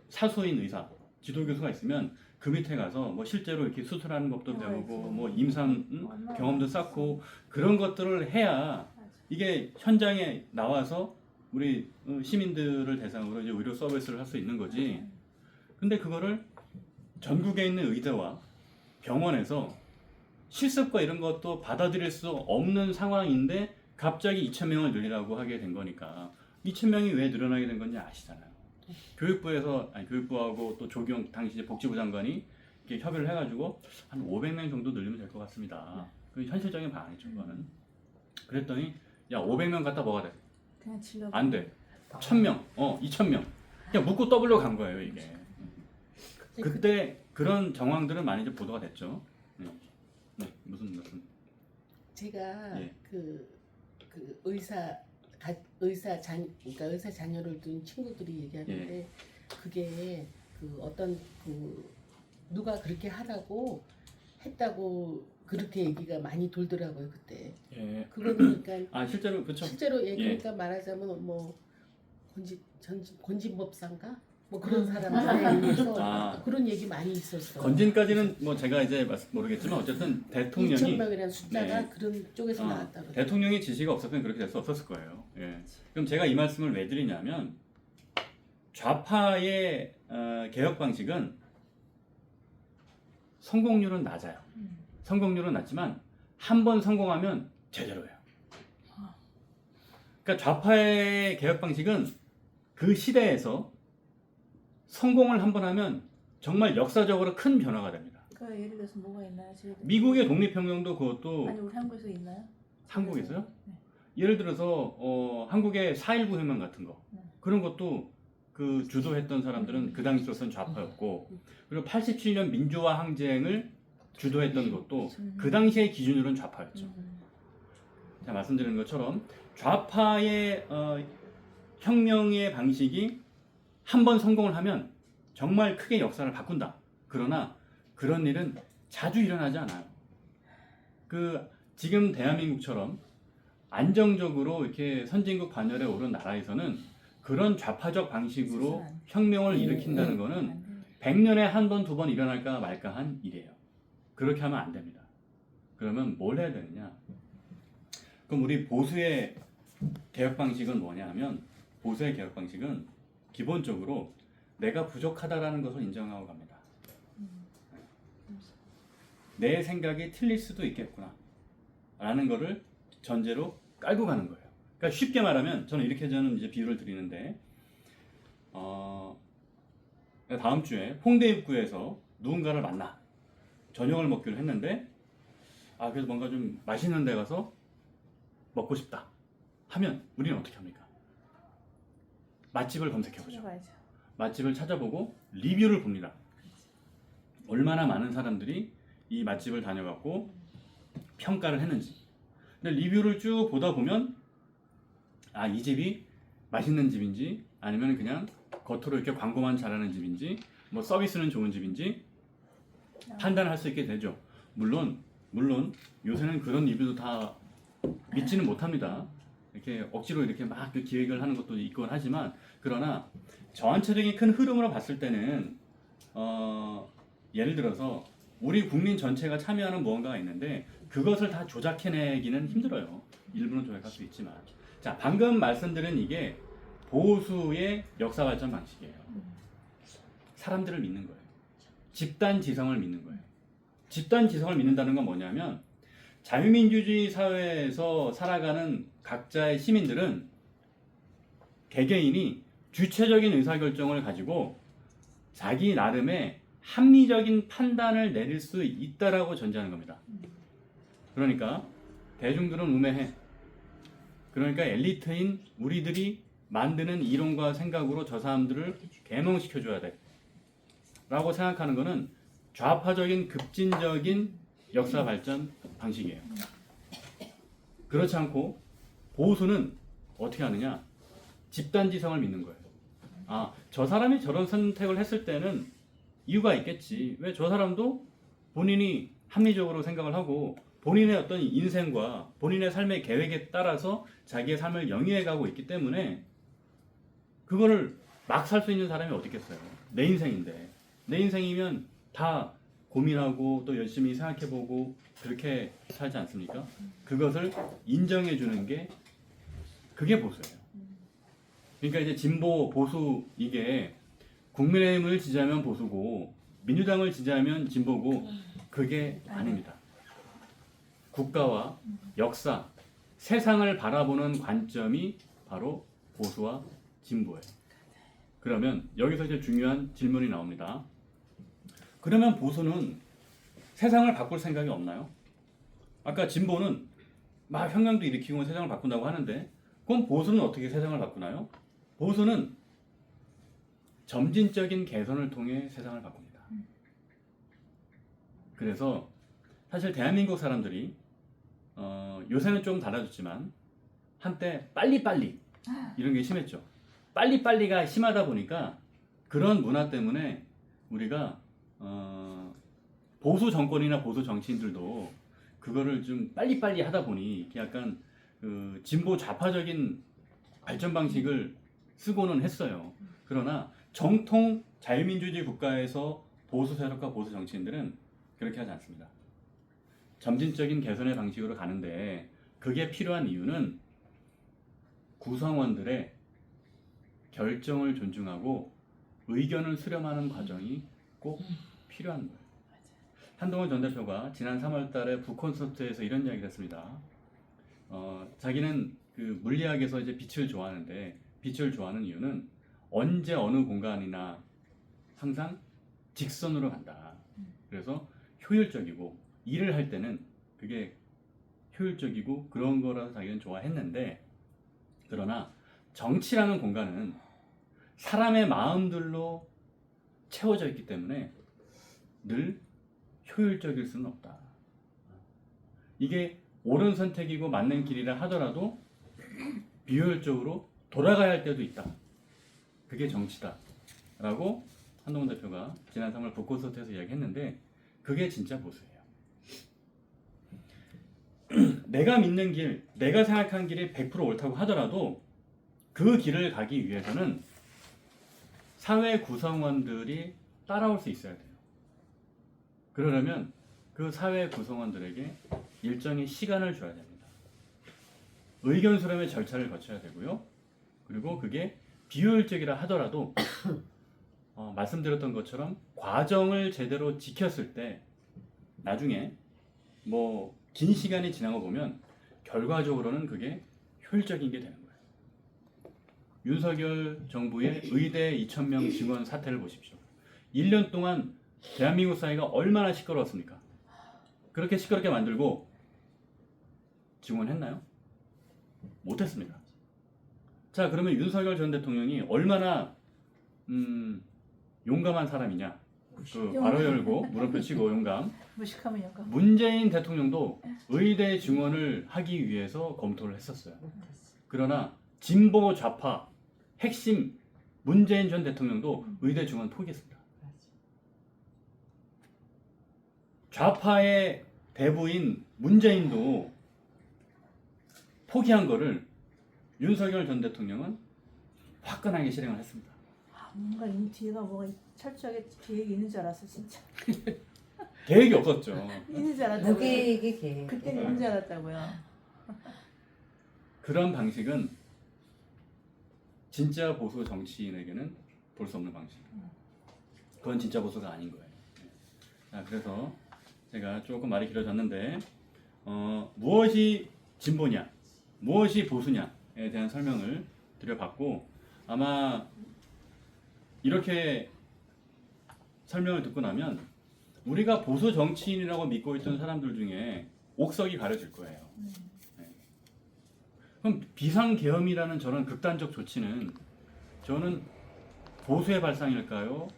사수인 의사, 지도교수가 있으면 그 밑에 가서 뭐 실제로 이렇게 수술하는 법도 배우고 뭐 임상 경험도 쌓고 그런 것들을 해야 이게 현장에 나와서 우리 시민들을 대상으로 이제 의료 서비스를 할 수 있는 거지. 근데 그거를 전국에 있는 의대와 병원에서 실습과 이런 것도 받아들일 수 없는 상황인데 갑자기 2,000명을 늘리라고 하게 된 거니까 2,000명이 왜 늘어나게 된 건지 아시잖아요. 교육부하고 또 조경 당시 복지부 장관이 이렇게 협의를 해가지고 한 500명 정도 늘리면 될 것 같습니다. 그 현실적인 방안이죠, 그거는. 그랬더니 야 500명 갖다 뭐가 돼? 그냥 질러. 안 돼. 1,000명, 2,000명. 그냥 묶고 더블로 간 거예요 이게. 그때 그런 정황들은 많이 이제 보도가 됐죠. 네, 무슨 제가 예. 그 그러니까 의사 자녀를 둔 친구들이 얘기하는데 그게 그 어떤 그 누가 그렇게 하라고 했다고 그렇게 얘기가 많이 돌더라고요 그때. 예. 그거는 그러니까 실제로 그렇죠. 실제로 그러니까 말하자면 뭐 권진법사인가 뭐 그런 사람들에서 그런 얘기 많이 있었어. 건진까지는 뭐 제가 이제 모르겠지만 어쨌든 대통령이 2,000명이라는 숫자가 그런 쪽에서 나왔다고. 대통령이 지시가 없었으면 그렇게 될 수 없었을 거예요. 예. 그럼 제가 이 말씀을 왜 드리냐면 좌파의 개혁 방식은 성공률은 낮아요. 성공률은 낮지만 한 번 성공하면 제대로 해요. 그러니까 좌파의 개혁 방식은 그 시대에서 성공을 한 번 하면 정말 역사적으로 큰 변화가 됩니다. 그 예를 들어서 뭐가 있나요? 미국의 독립혁명도 그것도 아니 우리 한국에서 있나요? 한국에서요? 네. 예를 들어서 한국의 4.19 혁명 같은 거 그런 것도 그 주도했던 사람들은 그 당시로서는 좌파였고 그리고 87년 민주화 항쟁을 주도했던 것도 그 당시의 기준으로는 좌파였죠. 제가 말씀드리는 것처럼 좌파의 혁명의 방식이 한 번 성공을 하면 정말 크게 역사를 바꾼다. 그러나 그런 일은 자주 일어나지 않아요. 지금 대한민국처럼 안정적으로 이렇게 선진국 반열에 오른 나라에서는 그런 좌파적 방식으로 혁명을 일으킨다는 거는 안 돼. 100년에 한 번, 두 번 일어날까 말까 한 일이에요. 그렇게 하면 안 됩니다. 그러면 뭘 해야 되느냐? 그럼 우리 보수의 개혁 방식은 뭐냐 하면, 보수의 개혁 방식은 기본적으로 내가 부족하다라는 것을 인정하고 갑니다. 내 생각이 틀릴 수도 있겠구나 라는 거를 전제로 깔고 가는 거예요. 그러니까 쉽게 말하면 저는 이제 비유를 드리는데, 다음 주에 홍대 입구에서 누군가를 만나 저녁을 먹기로 했는데, 그래서 뭔가 좀 맛있는 데 가서 먹고 싶다 하면 우리는 어떻게 합니까? 맛집을 검색해보죠. 찾아봐야죠. 맛집을 찾아보고 리뷰를 봅니다. 얼마나 많은 사람들이 이 맛집을 다녀갖고 평가를 했는지. 근데 리뷰를 쭉 보다 보면 이 집이 맛있는 집인지, 아니면 그냥 겉으로 이렇게 광고만 잘하는 집인지, 뭐 서비스는 좋은 집인지 판단할 수 있게 되죠. 물론 요새는 그런 리뷰도 다 믿지는 못합니다. 이렇게 억지로 이렇게 막 기획을 하는 것도 있곤 하지만, 그러나 전체적인 큰 흐름으로 봤을 때는 예를 들어서 우리 국민 전체가 참여하는 무언가가 있는데 그것을 다 조작해내기는 힘들어요. 일부는 조작할 수 있지만. 자, 방금 말씀드린 이게 보수의 역사 발전 방식이에요. 사람들을 믿는 거예요. 집단 지성을 믿는 거예요. 집단 지성을 믿는다는 건 뭐냐면, 자유민주주의 사회에서 살아가는 각자의 시민들은 개개인이 주체적인 의사결정을 가지고 자기 나름의 합리적인 판단을 내릴 수 있다라고 전제하는 겁니다. 그러니까 대중들은 우매해. 그러니까 엘리트인 우리들이 만드는 이론과 생각으로 저 사람들을 계몽시켜줘야 돼 라고 생각하는 것은 좌파적인 급진적인 역사 발전 방식이에요. 그렇지 않고 보수는 어떻게 하느냐? 집단지성을 믿는 거예요. 저 사람이 저런 선택을 했을 때는 이유가 있겠지. 왜 저 사람도 본인이 합리적으로 생각을 하고 본인의 어떤 인생과 본인의 삶의 계획에 따라서 자기의 삶을 영위해 가고 있기 때문에 그거를 막 살 수 있는 사람이 어디 있겠어요. 내 인생인데. 내 인생이면 다 고민하고 또 열심히 생각해보고 그렇게 살지 않습니까? 그것을 인정해 주는 게 그게 보수예요. 그러니까 이제 진보 보수, 이게 국민의힘을 지지하면 보수고 민주당을 지지하면 진보고, 그게 아닙니다. 국가와 역사, 세상을 바라보는 관점이 바로 보수와 진보예요. 그러면 여기서 이제 중요한 질문이 나옵니다. 그러면 보수는 세상을 바꿀 생각이 없나요? 아까 진보는 막 혁명도 일으키고 세상을 바꾼다고 하는데, 그럼 보수는 어떻게 세상을 바꾸나요? 보수는 점진적인 개선을 통해 세상을 바꿉니다. 그래서 사실 대한민국 사람들이 요새는 좀 달라졌지만 한때 빨리빨리 이런 게 심했죠. 빨리빨리가 심하다 보니까 그런 문화 때문에 우리가 보수 정권이나 보수 정치인들도 그거를 좀 빨리빨리 하다 보니 약간 진보 좌파적인 발전 방식을 쓰고는 했어요. 그러나 정통 자유민주주의 국가에서 보수 세력과 보수 정치인들은 그렇게 하지 않습니다. 점진적인 개선의 방식으로 가는데, 그게 필요한 이유는 구성원들의 결정을 존중하고 의견을 수렴하는 과정이 꼭 필요한 거예요. 한동훈 전 대표가 지난 3월 달에 북콘서트에서 이런 이야기를 했습니다. 자기는 그 물리학에서 이제 빛을 좋아하는데, 빛을 좋아하는 이유는 언제 어느 공간이나 항상 직선으로 간다. 그래서 효율적이고 일을 할 때는 그게 효율적이고 그런 거라서 자기는 좋아했는데, 그러나 정치라는 공간은 사람의 마음들로 채워져 있기 때문에 늘 효율적일 수는 없다. 이게 옳은 선택이고 맞는 길이라 하더라도 비효율적으로 돌아가야 할 때도 있다. 그게 정치다 라고 한동훈 대표가 지난 3월 북콘서트에서 이야기했는데 그게 진짜 보수예요. 내가 믿는 길, 내가 생각한 길이 100% 옳다고 하더라도 그 길을 가기 위해서는 사회 구성원들이 따라올 수 있어야 돼요. 그러려면 그 사회 구성원들에게 일정의 시간을 줘야 됩니다. 의견 수렴의 절차를 거쳐야 되고요. 그리고 그게 비효율적이라 하더라도 말씀드렸던 것처럼 과정을 제대로 지켰을 때 나중에 뭐 긴 시간이 지나고 보면 결과적으로는 그게 효율적인 게 되는 거예요. 윤석열 정부의 의대 2,000명 증원 사태를 보십시오. 1년 동안 대한민국 사회가 얼마나 시끄러웠습니까? 그렇게 시끄럽게 만들고 증원했나요? 못했습니다. 자, 그러면 윤석열 전 대통령이 얼마나 용감한 사람이냐? 그 바로 열고 물음표 치고 용감. 무식하면 영감. 문재인 대통령도 의대 증원을 하기 위해서 검토를 했었어요. 그러나 진보 좌파 핵심 문재인 전 대통령도 의대 증원 포기했습니다. 좌파의 대부인 문재인도 포기한 거를 윤석열 전 대통령은 화끈하게 실행을 했습니다. 뭔가 이 뒤에가 뭐가 철저하게 계획이 있는 줄 알았어 진짜. 계획이 없었죠. 있는 줄 알았다고요. 무계획의 계획. 그때는 있는 줄 알았다고요. 그런 방식은 진짜 보수 정치인에게는 볼 수 없는 방식. 그건 진짜 보수가 아닌 거예요. 자, 그래서 제가 조금 말이 길어졌는데 무엇이 진보냐, 무엇이 보수냐에 대한 설명을 드려봤고 아마 이렇게 설명을 듣고 나면 우리가 보수 정치인이라고 믿고 있던 사람들 중에 옥석이 가려질 거예요. 네. 그럼 비상계엄이라는 저런 극단적 조치는 저는 보수의 발상일까요?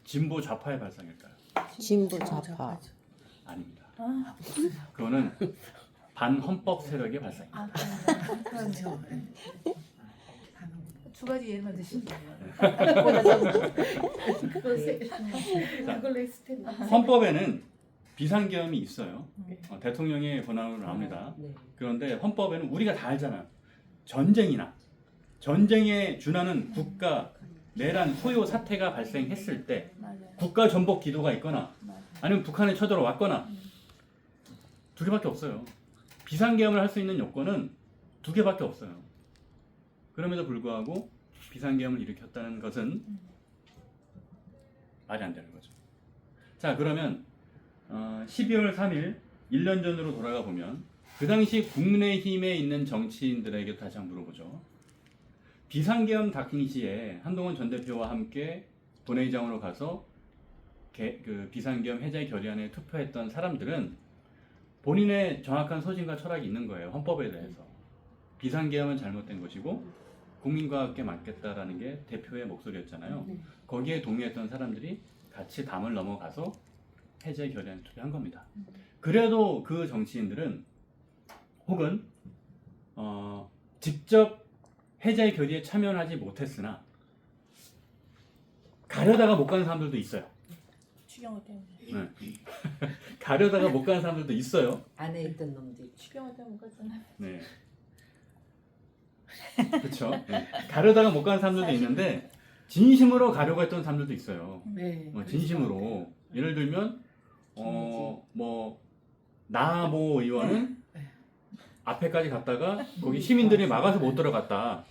진보 좌파의 발상일까요? 진보 좌파. 아닙니다. 아, 그거는 반헌법 세력의 발상입니다. 그렇죠. 두 가지 예만 드시면 돼요. 그걸로 했을 텐데. 헌법에는 비상계엄이 있어요. 대통령의 권한으로 나옵니다. 네. 그런데 헌법에는 우리가 다 알잖아요. 전쟁이나 전쟁에 준하는 국가 내란 소요 사태가 발생했을 때 맞아요. 국가 전복 기도가 있거나 맞아요. 아니면 북한에 쳐들어왔거나 두 개밖에 없어요. 비상계엄을 할 수 있는 요건은 두 개밖에 없어요. 그럼에도 불구하고 비상계엄을 일으켰다는 것은 말이 안 되는 거죠. 자, 그러면 12월 3일 1년 전으로 돌아가 보면 그 당시 국민의힘에 있는 정치인들에게 다시 한번 물어보죠. 비상계엄 당시에 한동훈 전 대표와 함께 본회의장으로 가서 그 비상계엄 해제 결의안에 투표했던 사람들은 본인의 정확한 소신과 철학이 있는 거예요. 헌법에 대해서. 비상계엄은 잘못된 것이고 국민과 함께 맡겠다라는 게 대표의 목소리였잖아요. 네. 거기에 동의했던 사람들이 같이 담을 넘어가서 해제 결의안에 투표한 겁니다. 그래도 그 정치인들은 혹은 직접 해제 결의에 참여하지 못했으나 가려다가 못 가는 사람들도 있어요. 추경호 때문에. 네. 가려다가 못 가는 사람들도 있어요. 안에 있던 놈들이. 추경호 때문에 못 갔잖아. 네. 그렇죠. 네. 가려다가 못 가는 사람들도 있는데 진심으로 가려고 했던 사람들도 있어요. 네. 진심으로. 예를 들면 나모 의원은 앞에까지 갔다가 거기 시민들이 막아서 못 들어갔다.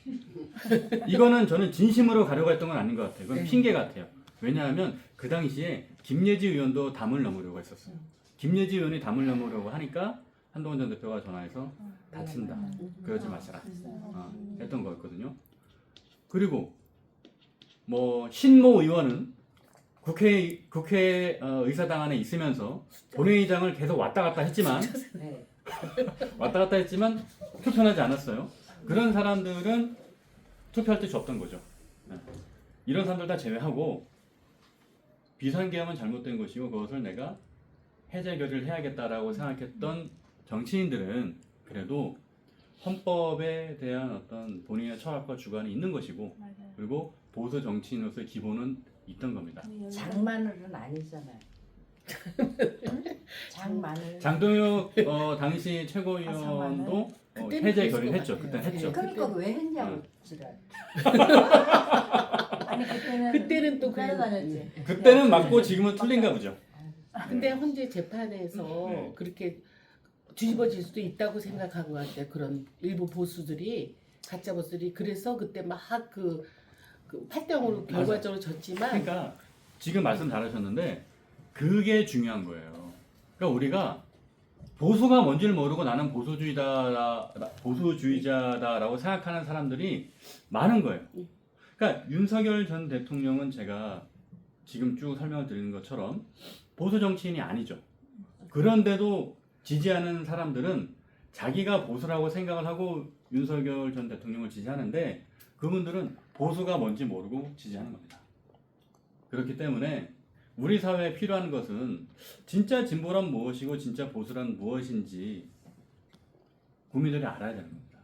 이거는 저는 진심으로 가려고 했던 건 아닌 것 같아요. 그건 네. 핑계 같아요. 왜냐하면 그 당시에 김예지 의원도 담을 넘으려고 했었어요. 김예지 의원이 담을 넘으려고 하니까 한동훈 전 대표가 전화해서 다친다. 그러지 마시라. 했던 거였거든요. 그리고 신모 의원은 국회 의사당 안에 있으면서 본회의장을 계속 왔다 갔다 했지만 네. 왔다 갔다 했지만 투표하지 않았어요. 그런 사람들은 투표할 뜻이 없던 거죠. 네. 이런 사람들 다 제외하고 비상계엄은 잘못된 것이고 그것을 내가 해제 결의를 해야겠다라고 생각했던 정치인들은 그래도 헌법에 대한 어떤 본인의 철학과 주관이 있는 것이고 맞아요. 그리고 보수 정치인으로서의 기본은 있던 겁니다. 장마늘은 아니잖아요. 장마늘. 장동혁 당시 최고위원도 그때는 해제 그랬을 결의했죠. 것 그때 같아요. 했죠. 네. 그러니까 왜 했냐고 지랄. 아니 그때는 또 따라다녔지. 그때는 맞고 지금은 틀린가 보죠. 근데 현재 재판에서 네. 그렇게 뒤집어질 수도 있다고 생각한 것 같아요. 그런 일부 보수들이 가짜 보수들이 그래서 그때 막 그 8대0으로 결과적으로 졌지만 그러니까 지금 말씀 잘하셨는데 그게 중요한 거예요. 그러니까 우리가 보수가 뭔지를 모르고 나는 보수주의자다라고 생각하는 사람들이 많은 거예요. 그러니까 윤석열 전 대통령은 제가 지금 쭉 설명을 드리는 것처럼 보수 정치인이 아니죠. 그런데도 지지하는 사람들은 자기가 보수라고 생각을 하고 윤석열 전 대통령을 지지하는데 그분들은 보수가 뭔지 모르고 지지하는 겁니다. 그렇기 때문에 우리 사회에 필요한 것은 진짜 진보란 무엇이고 진짜 보수란 무엇인지 국민들이 알아야 되는 겁니다.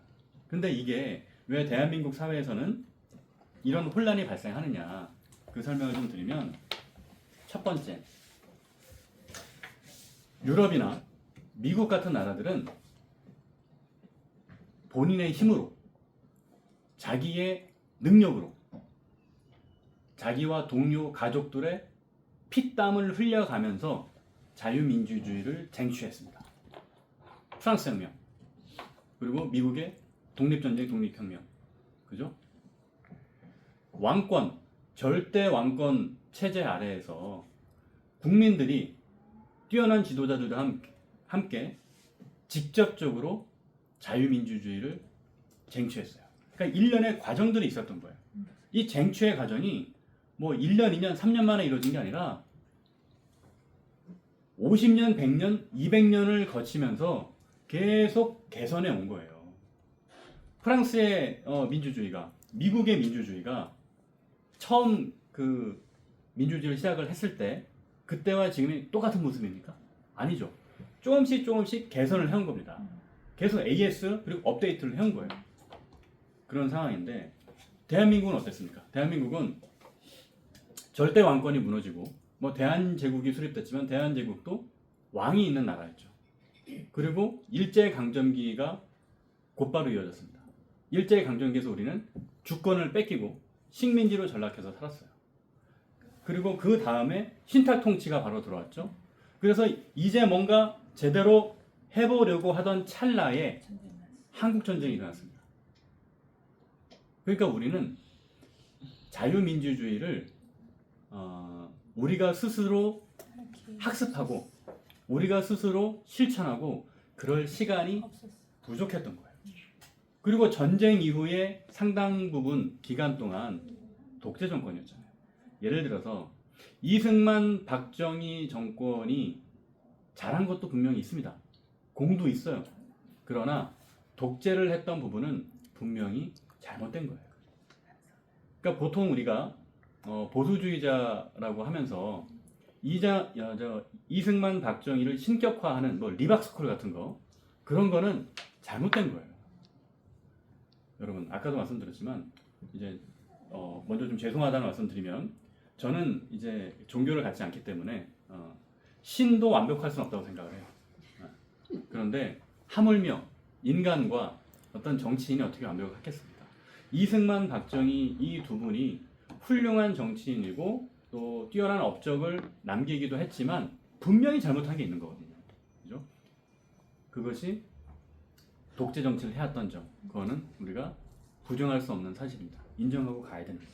근데 이게 왜 대한민국 사회에서는 이런 혼란이 발생하느냐 그 설명을 좀 드리면 첫 번째 유럽이나 미국 같은 나라들은 본인의 힘으로 자기의 능력으로 자기와 동료 가족들의 피땀을 흘려가면서 자유민주주의를 쟁취했습니다. 프랑스 혁명 그리고 미국의 독립전쟁 독립혁명 그죠? 왕권 절대 왕권 체제 아래에서 국민들이 뛰어난 지도자들과 함께 직접적으로 자유민주주의를 쟁취했어요. 그러니까 일련의 과정들이 있었던 거예요. 이 쟁취의 과정이 뭐 1년, 2년, 3년 만에 이루어진 게 아니라 50년, 100년, 200년을 거치면서 계속 개선해 온 거예요. 프랑스의 민주주의가, 미국의 민주주의가 처음 그 민주주의를 시작을 했을 때 그때와 지금이 똑같은 모습입니까? 아니죠. 조금씩 개선을 해온 겁니다. 계속 AS 그리고 업데이트를 해온 거예요. 그런 상황인데 대한민국은 어땠습니까? 대한민국은 절대 왕권이 무너지고 뭐 대한제국이 수립됐지만 대한제국도 왕이 있는 나라였죠. 그리고 일제강점기가 곧바로 이어졌습니다. 일제강점기에서 우리는 주권을 뺏기고 식민지로 전락해서 살았어요. 그리고 그 다음에 신탁통치가 바로 들어왔죠. 그래서 이제 뭔가 제대로 해보려고 하던 찰나에 한국전쟁이 일어났습니다. 그러니까 우리는 자유민주주의를 우리가 스스로 학습하고 우리가 스스로 실천하고 그럴 시간이 부족했던 거예요. 그리고 전쟁 이후에 상당 부분 기간 동안 독재 정권이었잖아요. 예를 들어서 이승만 박정희 정권이 잘한 것도 분명히 있습니다. 공도 있어요. 그러나 독재를 했던 부분은 분명히 잘못된 거예요. 그러니까 보통 우리가 보수주의자라고 하면서 이승만 박정희를 신격화하는 뭐 리박스쿨 같은 거 그런 거는 잘못된 거예요. 여러분 아까도 말씀드렸지만 이제 먼저 좀 죄송하다는 말씀드리면 저는 이제 종교를 갖지 않기 때문에 신도 완벽할 수는 없다고 생각을 해요. 그런데 하물며 인간과 어떤 정치인이 어떻게 완벽하겠습니까? 이승만 박정희 이 두 분이 훌륭한 정치인이고 또 뛰어난 업적을 남기기도 했지만 분명히 잘못한 게 있는 거거든요. 그죠? 그것이 독재 정치를 해왔던 점, 그거는 우리가 부정할 수 없는 사실입니다. 인정하고 가야 되는 거예요.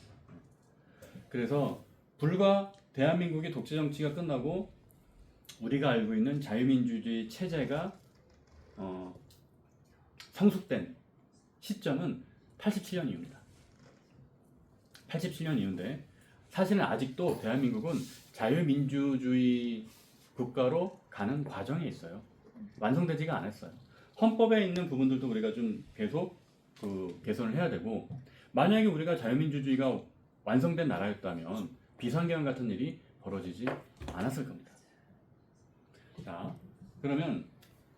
그래서 불과 대한민국의 독재 정치가 끝나고 우리가 알고 있는 자유민주주의 체제가 성숙된 시점은 87년 이후입니다. 87년 이후인데 사실은 아직도 대한민국은 자유민주주의 국가로 가는 과정에 있어요. 완성되지가 않았어요. 헌법에 있는 부분들도 우리가 좀 계속 개선을 해야 되고 만약에 우리가 자유민주주의가 완성된 나라였다면 비상경 같은 일이 벌어지지 않았을 겁니다. 자, 그러면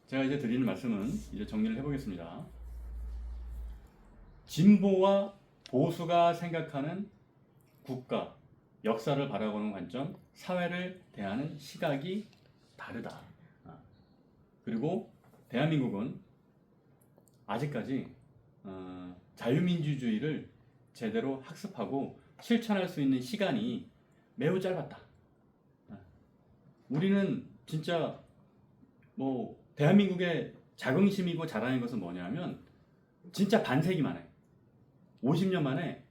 제가 이제 드리는 말씀은 이제 정리를 해보겠습니다. 진보와 보수가 생각하는 국가 역사를 바라보는 관점, 사회를 대하는 시각이 다르다. 그리고 대한민국은 아직까지 자유민주주의를 제대로 학습하고 실천할 수 있는 시간이 매우 짧았다. 우리는 진짜 뭐 대한민국의 자긍심이고 자랑인 것은 뭐냐면 진짜 반세기 만에 50년 만에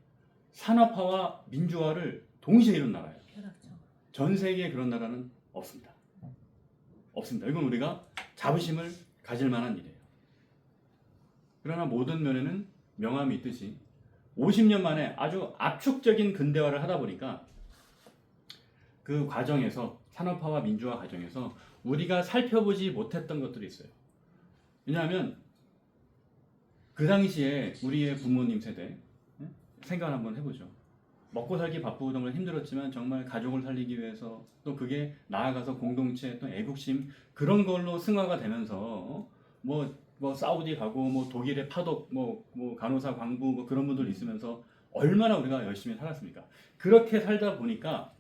산업화와 민주화를 동시에 이룬 나라예요. 벼락죠. 전 세계에 그런 나라는 없습니다. 없습니다. 이건 우리가 자부심을 가질 만한 일이에요. 그러나 모든 면에는 명암이 있듯이 50년 만에 아주 압축적인 근대화를 하다 보니까 그 과정에서 산업화와 민주화 과정에서 우리가 살펴보지 못했던 것들이 있어요. 왜냐하면 그 당시에 우리의 부모님 세대 생각 한번 해보죠. 먹고 살기 바쁘고 정말 힘들었지만 정말 가족을 살리기 위해서 또 그게 나아가서 공동체 또 애국심 그런 걸로 승화가 되면서 뭐 사우디 가고 뭐 독일의 파독 뭐 간호사 광부 뭐 그런 분들 있으면서 얼마나 우리가 열심히 살았습니까? 그렇게 살다 보니까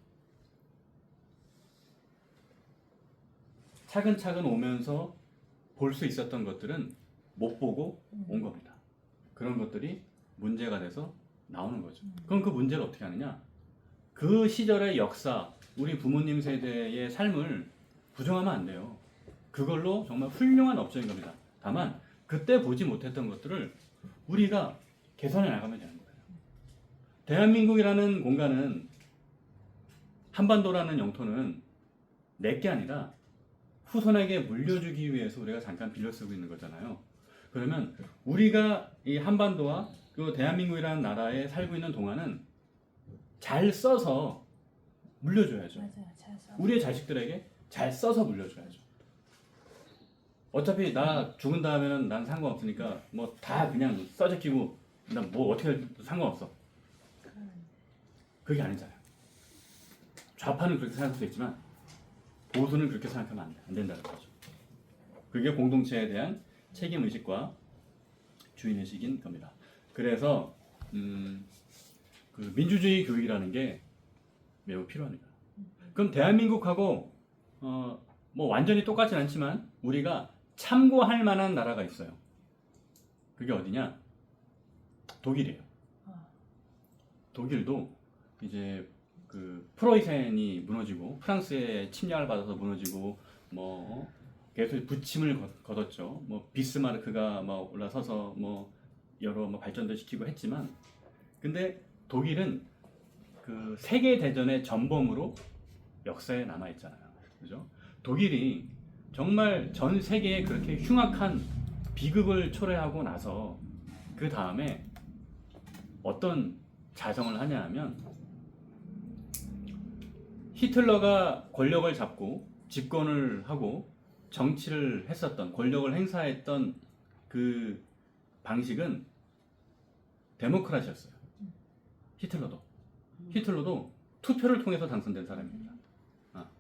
차근차근 오면서 볼 수 있었던 것들은 못 보고 온 겁니다. 그런 것들이 문제가 돼서 나오는 거죠. 그럼 그 문제를 어떻게 하느냐? 그 시절의 역사, 우리 부모님 세대의 삶을 부정하면 안 돼요. 그걸로 정말 훌륭한 업적인 겁니다. 다만 그때 보지 못했던 것들을 우리가 개선해 나가면 되는 거예요. 대한민국이라는 공간은 한반도라는 영토는 내게 아니라 후손에게 물려주기 위해서 우리가 잠깐 빌려 쓰고 있는 거잖아요. 그러면 우리가 이 한반도와 그 대한민국이라는 나라에 살고 있는 동안은 잘 써서 물려줘야죠. 맞아요. 잘 써. 우리의 자식들에게 잘 써서 물려줘야죠. 어차피 나 죽은 다음에는 난 상관없으니까 뭐 다 그냥 써제끼고 난 뭐 어떻게 해도 상관없어. 그게 아니잖아요. 좌파는 그렇게 생각할 수 있지만 보수는 그렇게 생각하면 안 된다는 거죠. 그게 공동체에 대한 책임의식과 주인의식인 겁니다. 그래서 그 민주주의 교육이라는 게 매우 필요합니다. 그럼 대한민국하고 뭐 완전히 똑같진 않지만 우리가 참고할 만한 나라가 있어요. 그게 어디냐? 독일이에요. 독일도 이제 그 프로이센이 무너지고 프랑스의 침략을 받아서 무너지고 뭐 계속 부침을 거뒀죠. 뭐 비스마르크가 막 올라서서 뭐 여러 뭐 발전도 시키고 했지만 근데 독일은 그 세계 대전의 전범으로 역사에 남아 있잖아요. 그죠? 독일이 정말 전 세계에 그렇게 흉악한 비극을 초래하고 나서 그 다음에 어떤 자성을 하냐 하면 히틀러가 권력을 잡고 집권을 하고 정치를 했었던 권력을 행사했던 그 방식은 데모크라시였어요. 히틀러도 투표를 통해서 당선된 사람입니다.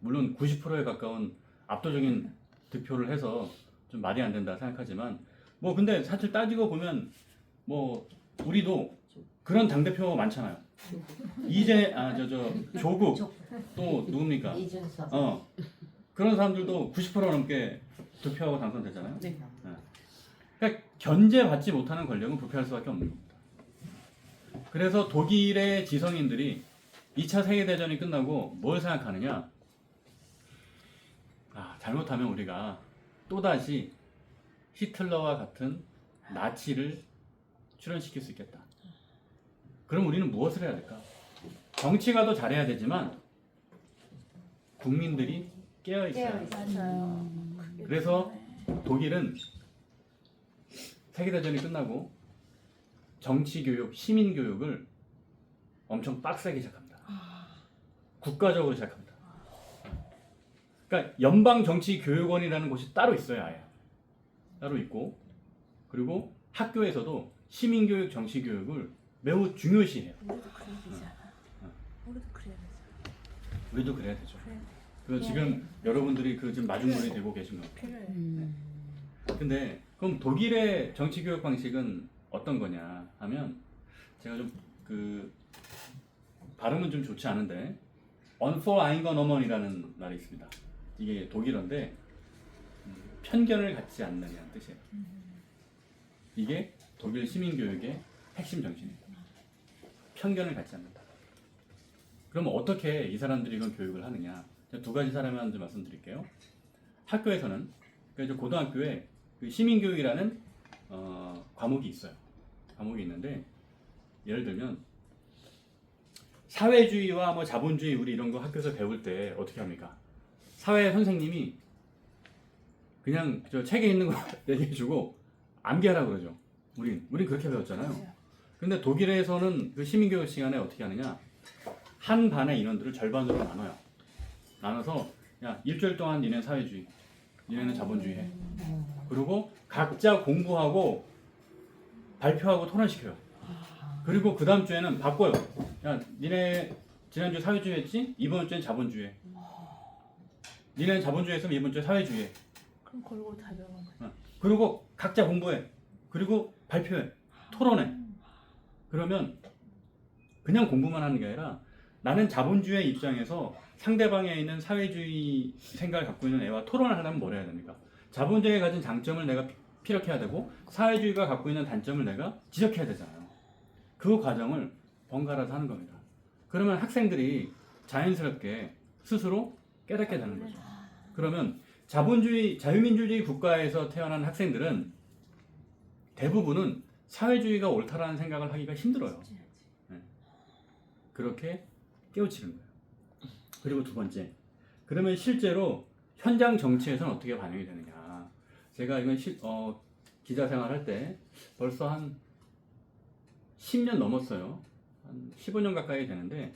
물론 90%에 가까운 압도적인 득표를 해서 좀 말이 안 된다 생각하지만 뭐 근데 사실 따지고 보면 뭐 우리도 그런 당대표 많잖아요. 조국 또 누굽니까? 이준석. 그런 사람들도 90% 넘게 득표하고 당선되잖아요. 네. 그러니까 견제받지 못하는 권력은 부패할 수밖에 없는 겁니다. 그래서 독일의 지성인들이 2차 세계대전이 끝나고 뭘 생각하느냐? 잘못하면 우리가 또다시 히틀러와 같은 나치를 출현시킬 수 있겠다. 그럼 우리는 무엇을 해야 될까? 정치가 더 잘해야 되지만 국민들이 깨어 있어야 합니다. 맞아요. 그래서 독일은 세계대전이 끝나고 정치교육, 시민교육을 엄청 빡세게 시작합니다. 국가적으로 시작합니다. 그러니까 연방정치교육원이라는 곳이 따로 있어요. 아예 따로 있고 그리고 학교에서도 시민교육, 정치교육을 매우 중요시해요. 우리도 그래야 되잖아. 우리도 그래야 되잖아. 우리도 그래야 되죠. 그래야 돼. 그래서 지금 여러분들이 그 지금 마중물이 되고 계신 거예요. 필요해. 근데 그럼 독일의 정치 교육 방식은 어떤 거냐 하면 제가 좀 그 발음은 좀 좋지 않은데 Unvoreingenommen이라는 말이 있습니다. 이게 독일어인데 편견을 갖지 않는다는 뜻이에요. 이게 독일 시민교육의 핵심 정신이에요. 편견을 갖지 않는다. 그럼 어떻게 이 사람들이 이건 교육을 하느냐? 제가 두 가지 사례만 좀 말씀드릴게요. 학교에서는 그러니까 고등학교에 그 시민교육이라는 과목이 있어요. 과목이 있는데 예를 들면 사회주의와 뭐 자본주의 우리 이런 거 학교에서 배울 때 어떻게 합니까? 사회 선생님이 그냥 저 책에 있는 거 얘기해주고 암기하라고 그러죠. 우린 그렇게 배웠잖아요. 근데 독일에서는 그 시민교육 시간에 어떻게 하느냐? 한 반의 인원들을 절반으로 나눠요. 나눠서 야 일주일 동안 니네 사회주의, 니네는 자본주의 해. 그리고 각자 공부하고 발표하고 토론시켜요. 그리고 그 다음 주에는 바꿔요. 야 니네 지난주에 사회주의 했지? 이번 주엔 자본주의 해. 니네는 자본주의 했으면 이번 주에 사회주의 해. 그럼 골고루 다 배우는 거야. 그리고 각자 공부해. 그리고 발표해. 토론해. 그러면 그냥 공부만 하는 게 아니라 나는 자본주의 입장에서 상대방에 있는 사회주의 생각을 갖고 있는 애와 토론을 하려면 뭘 해야 됩니까? 자본주의가 가진 장점을 내가 피력해야 되고 사회주의가 갖고 있는 단점을 내가 지적해야 되잖아요. 그 과정을 번갈아서 하는 겁니다. 그러면 학생들이 자연스럽게 스스로 깨닫게 되는 거죠. 그러면 자본주의, 자유민주주의 국가에서 태어난 학생들은 대부분은 사회주의가 옳다라는 생각을 하기가 힘들어요. 네. 그렇게 깨우치는 거예요. 그리고 두 번째, 그러면 실제로 현장 정치에서는 어떻게 반영이 되느냐? 제가 이건 기자 생활할 때 벌써 한 10년 넘었어요. 한 15년 가까이 되는데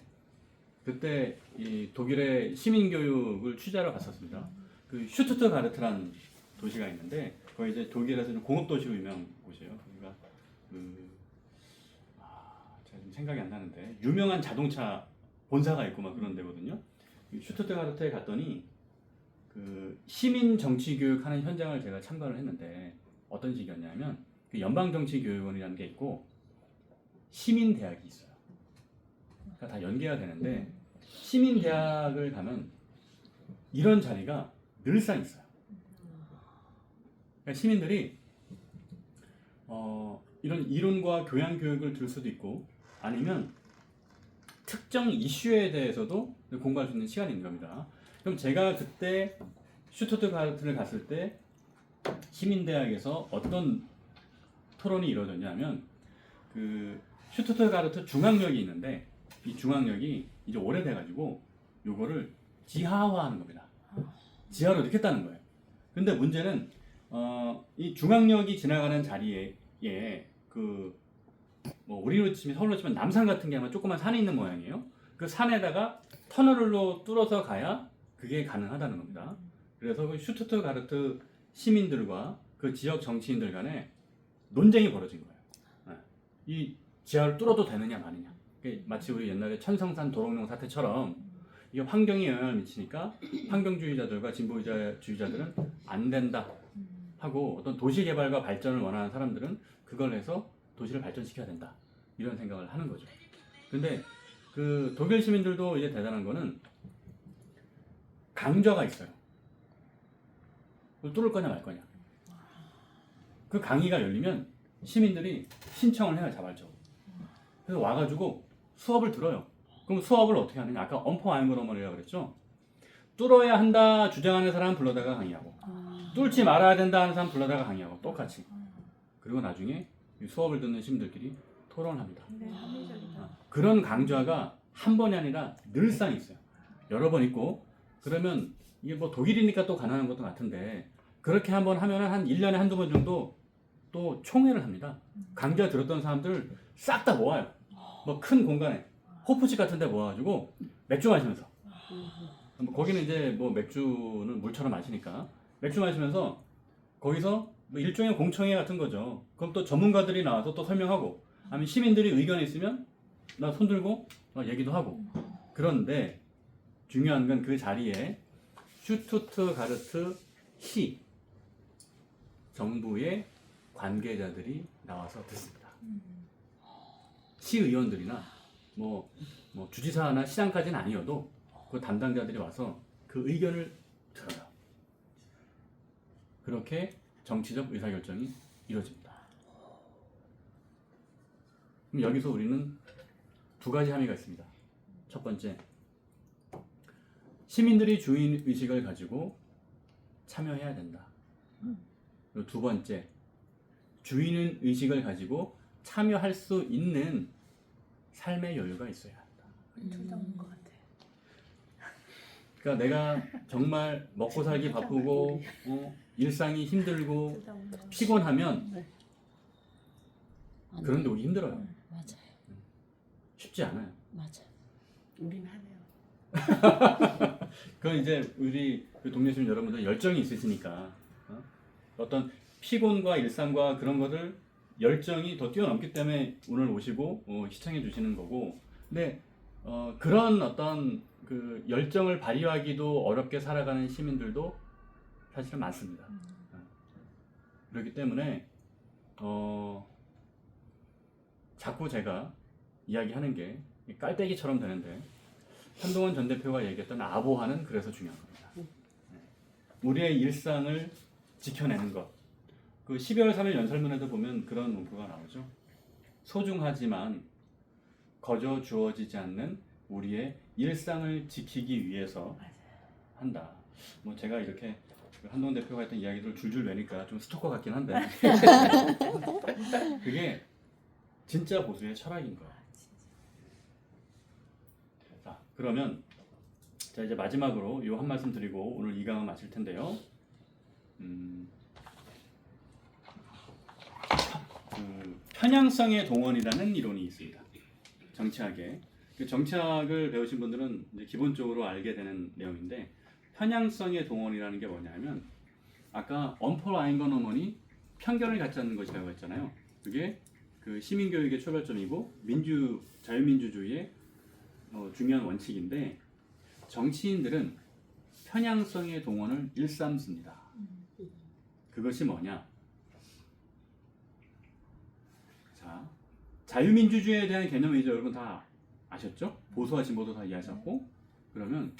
그때 이 독일의 시민교육을 취재하러 갔었습니다. 그 슈투트가르트라는 도시가 있는데 거기 이제 독일에서 좀 공업도시로 유명한 곳이에요. 거기가 제가 지금 생각이 안 나는데 유명한 자동차 본사가 있고 막 그런 데거든요. 슈투트가르트에 갔더니 그 시민 정치 교육하는 현장을 제가 참관을 했는데 어떤 식이었냐면 그 연방정치교육원이라는 게 있고 시민대학이 있어요. 그러니까 다 연계가 되는데 시민대학을 가면 이런 자리가 늘상 있어요. 그러니까 시민들이 이런 이론과 교양 교육을 들을 수도 있고 아니면 특정 이슈에 대해서도 공부할 수 있는 시간이 있는 겁니다. 그럼 제가 그때 슈투트가르트를 갔을 때 시민대학에서 어떤 토론이 이루어졌냐면 그 슈투트가르트 중앙역이 있는데 이 중앙역이 이제 오래돼가지고 요거를 지하화하는 겁니다. 지하로 넣겠다는 거예요. 근데 문제는 이 중앙역이 지나가는 자리에 뭐 우리로 치면 서울로 치면 남산 같은 게 아마 조그만 산이 있는 모양이에요. 그 산에다가 터널로 뚫어서 가야 그게 가능하다는 겁니다. 그래서 그 슈투트가르트 시민들과 그 지역 정치인들 간에 논쟁이 벌어진 거예요. 이 지하를 뚫어도 되느냐 마느냐. 마치 우리 옛날에 천성산 도롱뇽 사태처럼 이게 환경에 영향을 미치니까 환경주의자들과 진보주의자들은 안 된다 하고 어떤 도시 개발과 발전을 원하는 사람들은 그걸 해서 도시를 발전시켜야 된다 이런 생각을 하는 거죠. 근데 그 독일 시민들도 이제 대단한 거는 강좌가 있어요. 그걸 뚫을 거냐 말 거냐. 그 강의가 열리면 시민들이 신청을 해요 자발적으로. 그래서 와가지고 수업을 들어요. 그럼 수업을 어떻게 하느냐? 아까 언포아이그로먼이라고 그랬죠. 뚫어야 한다 주장하는 사람 불러다가 강의하고 뚫지 말아야 된다 하는 사람 불러다가 강의하고 똑같이. 그리고 나중에 이 수업을 듣는 시민들끼리 토론합니다. 그런 강좌가 한 번이 아니라 늘상 있어요. 여러 번 있고 그러면 이게 뭐 독일이니까 또 가능한 것도 같은데 그렇게 한 번 하면 한 1년에 한두 번 정도 또 총회를 합니다. 강좌 들었던 사람들 싹 다 모아요. 뭐 큰 공간에 호프집 같은 데 모아가지고 맥주 마시면서 뭐 거기는 이제 뭐 맥주는 물처럼 마시니까 맥주 마시면서 거기서 뭐 일종의 공청회 같은 거죠. 그럼 또 전문가들이 나와서 또 설명하고 아니면 시민들이 의견이 있으면 나 손들고 얘기도 하고 그런데 중요한 건 그 자리에 슈투트가르트 시 정부의 관계자들이 나와서 듣습니다. 시의원들이나 뭐 주지사나 시장까지는 아니어도 그 담당자들이 와서 그 의견을 들어요. 그렇게 정치적 의사결정이 이루어집니다. 그럼 여기서 우리는 두 가지 함의가 있습니다. 첫 번째, 시민들이 주인 의식을 가지고 참여해야 된다. 그리고 두 번째, 주인 의식을 가지고 참여할 수 있는 삶의 여유가 있어야 한다. 둘다 없는 것 같아. 그러니까 내가 정말 먹고 살기 바쁘고 일상이 힘들고 둘다 없는 것 같아. 피곤하면 안 그런데 돼. 우리 힘들어요. 맞아요. 쉽지 않아요. 맞아요. 우린 하네요. 그건 이제 우리 그 동네 시민 여러분들 열정이 있으시니까 어떤 피곤과 일상과 그런 것을 열정이 더 뛰어넘기 때문에 오늘 오시고 시청해 주시는 거고, 근데 그런 어떤 그 열정을 발휘하기도 어렵게 살아가는 시민들도 사실은 많습니다. 그렇기 때문에 자꾸 제가 이야기하는 게 깔때기처럼 되는데, 한동훈 전 대표가 얘기했던 아보하는 그래서 중요한 겁니다. 우리의 일상을 지켜내는 것. 그 12월 3일 연설문에도 보면 그런 문구가 나오죠. 소중하지만 거저 주어지지 않는 우리의 일상을 지키기 위해서 한다. 뭐 제가 이렇게 한동훈 대표가 했던 이야기들을 줄줄 외니까 좀 스토커 같긴 한데 그게 진짜 보수의 철학인 거야. 자, 그러면 자 이제 마지막으로 요 한 말씀 드리고 오늘 이 강은 마칠 텐데요. 그 편향성의 동원이라는 이론이 있습니다. 정치학에. 그 정치학을 배우신 분들은 이제 기본적으로 알게 되는 내용인데, 편향성의 동원이라는 게 뭐냐면 아까 언포라인건어머니 편견을 갖지 않는 것이라고 했잖아요. 그게 그 시민교육의 초별점이고 자유민주주의의 중요한 원칙인데, 정치인들은 편향성의 동원을 일삼습니다. 그것이 뭐냐? 자, 자유민주주의에 대한 개념을 이제 여러분 다 아셨죠? 보수와 진보도 다 이해하셨고, 그러면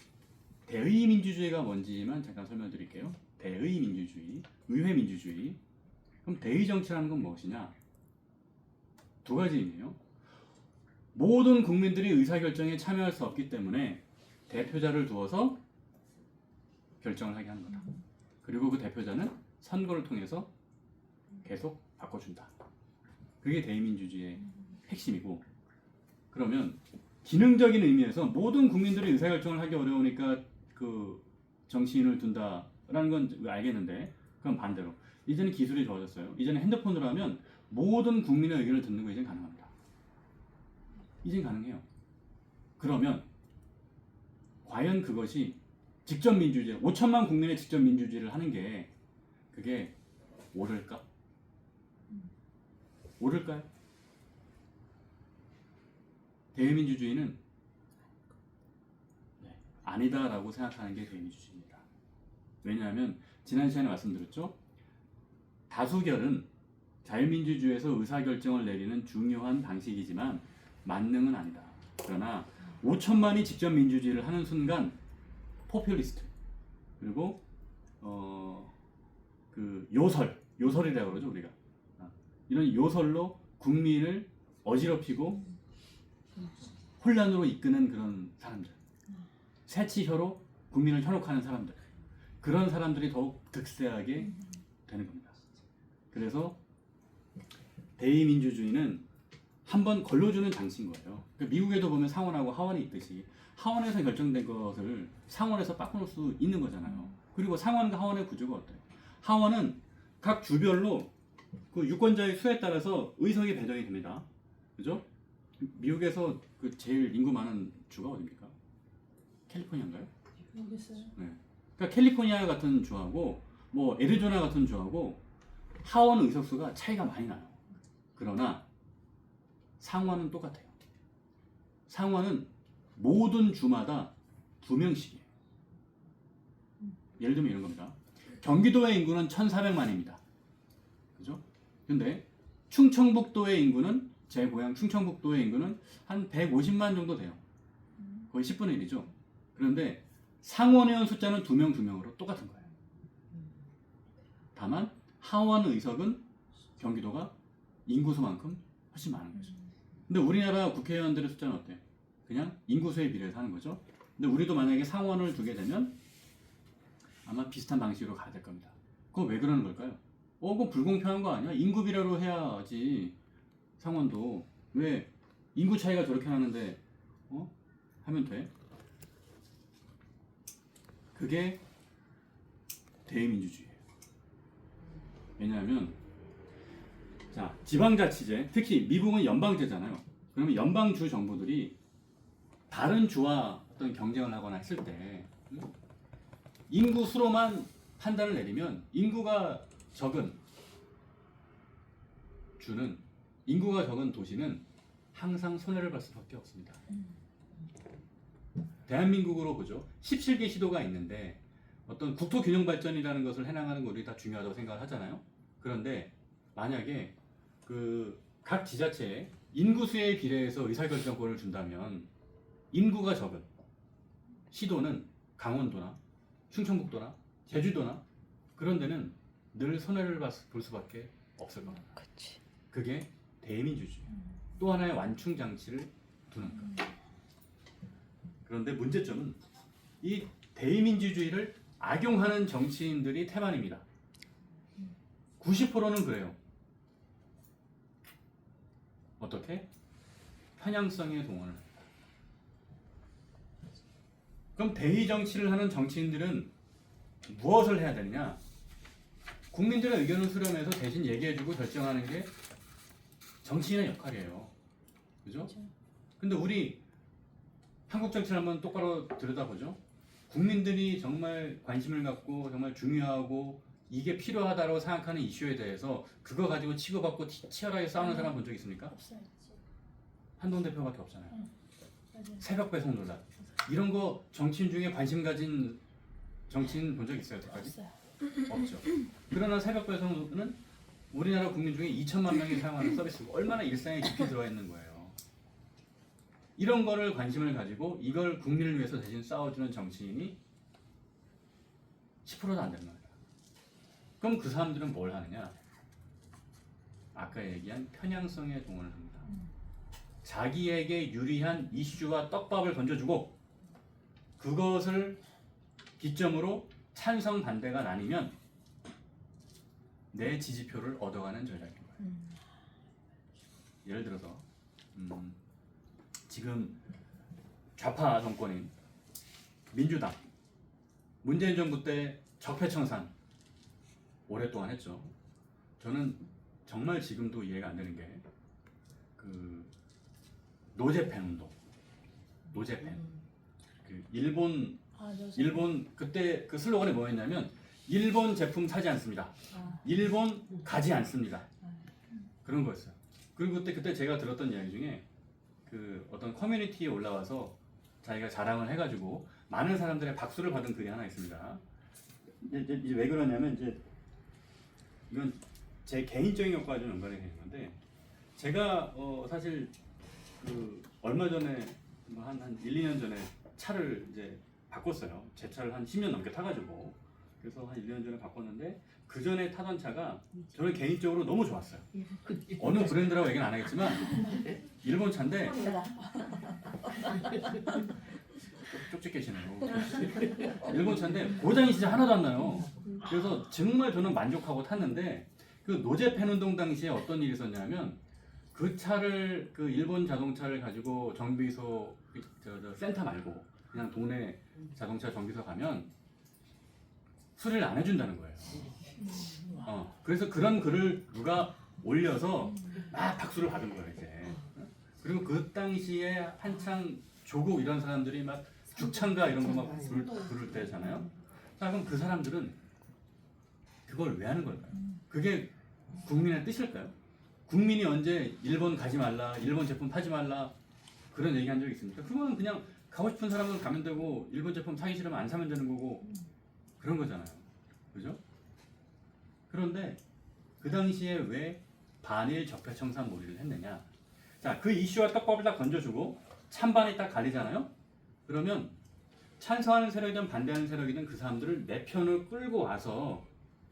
대의민주주의가 뭔지만 잠깐 설명드릴게요. 대의민주주의, 의회민주주의. 그럼 대의정치라는 건 무엇이냐? 두 가지 의미예요. 모든 국민들이 의사결정에 참여할 수 없기 때문에 대표자를 두어서 결정을 하게 하는 거다. 그리고 그 대표자는 선거를 통해서 계속 바꿔준다. 그게 대의민주주의의 핵심이고, 그러면 기능적인 의미에서 모든 국민들이 의사결정을 하기 어려우니까 그 정치인을 둔다라는 건 알겠는데, 그건 반대로 이제는 기술이 좋아졌어요. 이제는 핸드폰으로 하면 모든 국민의 의견을 듣는 거 이제는 가능합니다. 이제는 가능해요. 그러면 과연 그것이 직접 민주주의, 5천만 국민의 직접 민주주의를 하는 게 그게 옳을까? 옳을까요? 대의민주주의는 아니다라고 생각하는 게 대의민주주의입니다. 왜냐하면 지난 시간에 말씀드렸죠. 다수결은 자유민주주의에서 의사결정을 내리는 중요한 방식이지만 만능은 아니다. 그러나 5천만이 직접 민주주의를 하는 순간 포퓰리스트, 그리고 그 요설이라고 그러죠 우리가. 이런 요설로 국민을 어지럽히고 혼란으로 이끄는 그런 사람들, 새치혀로 국민을 현혹하는 사람들, 그런 사람들이 더욱 득세하게 되는 겁니다. 그래서 대의민주주의는 한번 걸러주는 장치인 거예요. 그러니까 미국에도 보면 상원하고 하원이 있듯이 하원에서 결정된 것을 상원에서 바꿔놓을 수 있는 거잖아요. 그리고 상원과 하원의 구조가 어때요? 하원은 각 주별로 그 유권자의 수에 따라서 의석이 배정이 됩니다. 그죠? 미국에서 그 제일 인구 많은 주가 어디입니까? 캘리포니아인가요? 모르겠어요. 네. 그러니까 캘리포니아 같은 주하고 뭐 애리조나 같은 주하고 하원 의석수가 차이가 많이 나요. 그러나 상원은 똑같아요. 상원은 모든 주마다 2명씩이에요. 예를 들면 이런 겁니다. 경기도의 인구는 1,400만입니다. 그죠? 근데 충청북도의 인구는 제 고향 충청북도의 인구는 한 150만 정도 돼요. 거의 10분의 1이죠. 그런데 상원의원 숫자는 2명, 2명으로 똑같은 거예요. 다만 하원 의석은 경기도가 인구수만큼 훨씬 많은 거죠. 근데 우리나라 국회의원들의 숫자는 어때요? 그냥 인구수에 비례해서 하는 거죠. 근데 우리도 만약에 상원을 두게 되면 아마 비슷한 방식으로 가야 될 겁니다. 그거 왜 그러는 걸까요? 그건 불공평한 거 아니야? 인구 비례로 해야지. 상원도 왜 인구 차이가 저렇게 나는데 하면 돼? 그게 대의민주주의예요. 왜냐하면 자, 지방자치제, 특히 미국은 연방제잖아요. 그러면 연방주 정부들이 다른 주와 어떤 경쟁을 하거나 했을 때 인구 수로만 판단을 내리면 인구가 적은 주는, 인구가 적은 도시는 항상 손해를 볼 수밖에 없습니다. 대한민국으로 보죠. 17개 시도가 있는데 어떤 국토 균형 발전이라는 것을 해나가는 거 우리 다 중요하다고 생각을 하잖아요. 그런데 만약에 그 각 지자체에 인구수에 비례해서 의사결정권을 준다면 인구가 적은 시도는 강원도나 충청북도나 제주도나 그런 데는 늘 손해를 볼 수밖에 없을 겁니다. 그게 대의민주주의. 또 하나의 완충 장치를 두는 것. 그런데 문제점은 이 대의민주주의를 악용하는 정치인들이 태반입니다. 90%는 그래요. 어떻게? 편향성의 동원을. 그럼 대의 정치를 하는 정치인들은 무엇을 해야 되느냐? 국민들의 의견을 수렴해서 대신 얘기해주고 결정하는 게 정치인의 역할이에요. 그죠? 근데 우리 한국 정치를 한번 똑바로 들여다보죠. 국민들이 정말 관심을 갖고 정말 중요하고 이게 필요하다고 생각하는 이슈에 대해서 그거 가지고 치고받고 치열하게 싸우는 사람 본 적 있습니까? 없어요. 한동 대표밖에 없잖아요. 맞아요. 새벽 배송 논란. 이런 거 정치인 중에 관심 가진 정치인 본 적 있어요? 여태까지? 없어요. 없죠. 그러나 새벽 배송은 우리나라 국민 중에 2천만 명이 사용하는 서비스고 얼마나 일상에 깊이 들어와 있는 거예요. 이런 거를 관심을 가지고 이걸 국민을 위해서 대신 싸워주는 정치인이 10%도 안 되는 겁니다. 그럼 그 사람들은 뭘 하느냐? 아까 얘기한 편향성에 동원을 합니다. 자기에게 유리한 이슈와 떡밥을 던져주고 그것을 기점으로 찬성 반대가 나뉘면 내 지지표를 얻어가는 전략인 거예요. 예를 들어서 지금 좌파 정권인 민주당 문재인 정부 때 적폐청산 오랫동안 했죠. 저는 정말 지금도 이해가 안 되는 게 그 노제팬 운동, 노제팬. 그 일본 그때 그 슬로건이 뭐였냐면 일본 제품 사지 않습니다. 일본 가지 않습니다. 그런 거였어요. 그리고 그때 제가 들었던 이야기 중에 그 어떤 커뮤니티에 올라와서 자기가 자랑을 해가지고 많은 사람들의 박수를 받은 글이 하나 있습니다. 이제 왜 그러냐면 이제 이건 제 개인적인 것과 좀 연관이 되는 건데 제가 사실 그 얼마 전에 한 1, 2년 전에 차를 이제 바꿨어요. 제 차를 한 10년 넘게 타가지고 그래서 한 1년 전에 바꿨는데 그 전에 타던 차가 저는 개인적으로 너무 좋았어요. 어느 브랜드라고 얘기는 안 하겠지만 일본 차인데 쪽집 계시네요. 일본 차인데 고장이 진짜 하나도 안 나요. 그래서 정말 저는 만족하고 탔는데 그 노제팬 운동 당시에 어떤 일이 있었냐면 그 차를 그 일본 자동차를 가지고 정비소 저 센터 말고 그냥 동네 자동차 정비소 가면 수리를 안 해준다는 거예요. 그래서 그런 글을 누가 올려서 막 박수를 받은 거예요 이제. 그리고 그 당시에 한창 조국 이런 사람들이 막 죽창가 이런 거 막 부를 때잖아요. 자 그럼 그 사람들은 그걸 왜 하는 걸까요? 그게 국민의 뜻일까요? 국민이 언제 일본 가지 말라, 일본 제품 파지 말라 그런 얘기한 적이 있습니까? 그거는 그냥 가고 싶은 사람은 가면 되고 일본 제품 사기 싫으면 안 사면 되는 거고 그런 거잖아요. 그죠? 그런데 그 당시에 왜 반일 적폐청산 몰이를 했느냐? 자, 그 이슈와 떡밥을 딱 던져주고 찬반이 딱 갈리잖아요. 그러면 찬성하는 세력이든 반대하는 세력이든 그 사람들을 내 편을 끌고 와서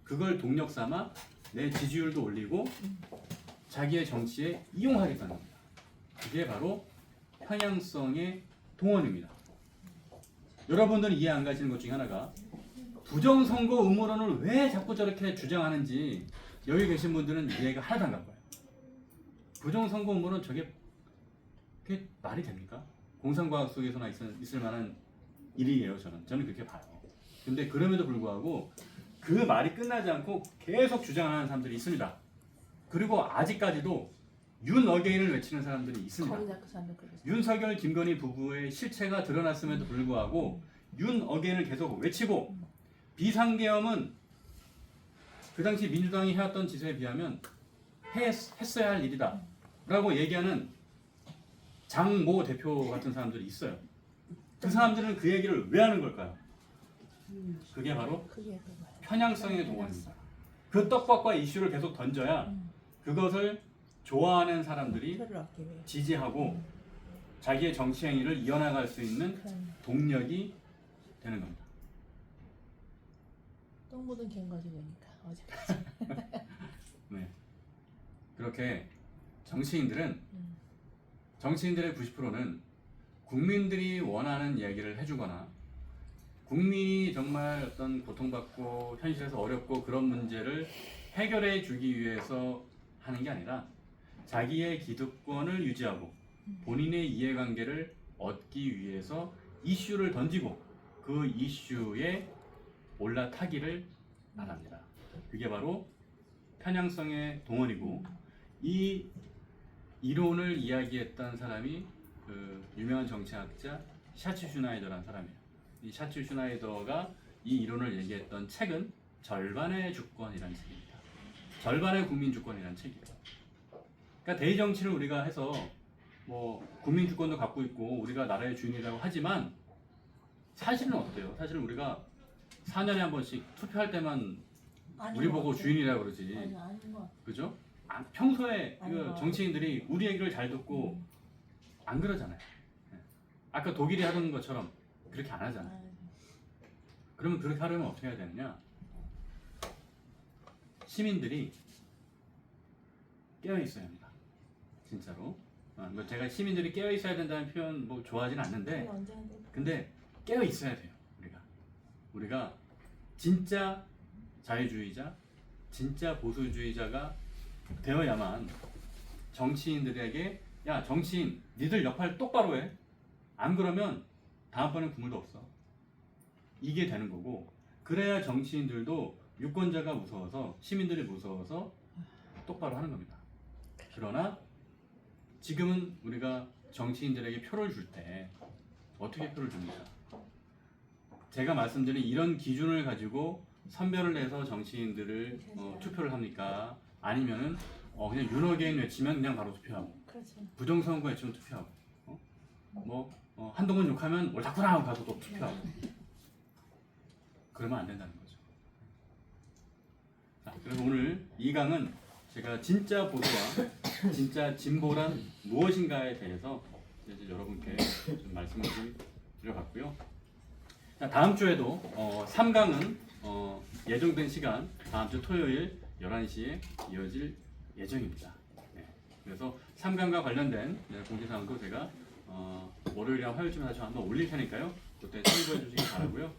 그걸 동력 삼아 내 지지율도 올리고 자기의 정치에 이용하겠다는 겁니다. 그게 바로 편향성의 동원입니다. 여러분들은 이해 안 가시는 것 중에 하나가 부정선거 음모론을 왜 자꾸 저렇게 주장하는지 여기 계신 분들은 이해가 하나도 안 갈 거예요. 부정선거 음모론 그게 말이 됩니까? 공상과학 속에서나 있을 만한 일이에요. 저는 그렇게 봐요. 근데 그럼에도 불구하고 그 말이 끝나지 않고 계속 주장하는 사람들이 있습니다. 그리고 아직까지도 윤 어게인을 외치는 사람들이 있습니다. 거의 다그 사람들 그랬어. 윤석열, 김건희 부부의 실체가 드러났음에도 불구하고 윤 어게인을 계속 외치고 비상계엄은 그 당시 민주당이 해왔던 짓에 비하면 했어야 할 일이다 라고 얘기하는 장모 대표 같은 사람들이 있어요. 그 사람들은 그 얘기를 왜 하는 걸까요? 그게 바로 그게 그거야. 편향성의 동원입니다. 그 떡밥과 이슈를 계속 던져야 그것을 좋아하는 사람들이 표를 얻기 위해. 지지하고 자기의 정치 행위를 이어나갈 수 있는 그럼 동력이 되는 겁니다. 똥 묻은 갱거지 되니까 어제까지. 네. 그렇게 정치인들의 90%는 국민들이 원하는 이야기를 해주거나 국민이 정말 어떤 고통받고 현실에서 어렵고 그런 문제를 해결해 주기 위해서 하는 게 아니라 자기의 기득권을 유지하고 본인의 이해관계를 얻기 위해서 이슈를 던지고 그 이슈에 올라타기를 말합니다. 그게 바로 편향성의 동원이고 이 이론을 이야기했던 사람이 그 유명한 정치학자 샤츠 슈나이더라는 사람이에요. 이 샤츠 슈나이더가 이 이론을 얘기했던 책은 절반의 주권이라는 책입니다. 절반의 국민 주권이라는 책이에요. 그러니까 대의 정치를 우리가 해서 뭐 국민 주권도 갖고 있고 우리가 나라의 주인이라고 하지만 사실은 어때요? 사실은 우리가 4년에 한 번씩 투표할 때만 아닌 우리 것 보고 같아. 주인이라고 그러지. 맞아, 아닌 것 같아. 그죠? 평소에 아닌 그 것 정치인들이 우리 얘기를 잘 듣고 안 그러잖아요. 예. 아까 독일이 하던 것처럼 그렇게 안 하잖아요. 아유, 그러면 그렇게 하려면 어떻게 해야 되느냐? 시민들이 깨어 있어야 합니다. 진짜로. 뭐 제가 시민들이 깨어 있어야 된다는 표현 뭐 좋아하진 않는데, 그게 언제나 돼. 근데 깨어 있어야 돼요. 우리가 진짜 자유주의자, 진짜 보수주의자가 되어야만 정치인들에게 야 정치인 니들 역할 똑바로 해. 안 그러면 다음번엔 국물도 없어. 이게 되는 거고 그래야 정치인들도 유권자가 무서워서 시민들이 무서워서 똑바로 하는 겁니다. 그러나 지금은 우리가 정치인들에게 표를 줄 때 어떻게 표를 줍니까? 제가 말씀드린 이런 기준을 가지고 선별을 해서 정치인들을 투표를 합니까? 아니면은 그냥 윤어게인 외치면 그냥 바로 투표하고 그렇지. 부정선거 외치면 투표하고 한동훈 욕하면 옳다구나 하고 가서 또 투표하고 그러면 안 된다는 거죠. 자, 그래서 오늘 이 강은 제가 진짜 보수와 진짜 진보란 무엇인가에 대해서 이제 여러분께 좀 말씀을 좀 드려봤고요. 자, 다음 주에도 3강은 예정된 시간 다음 주 토요일 11시에 이어질 예정입니다. 네, 그래서 3강과 관련된 공지사항도 제가 월요일이랑 화요일쯤에 다시 한번 올릴 테니까요. 그때 참고해 주시기 바라고요.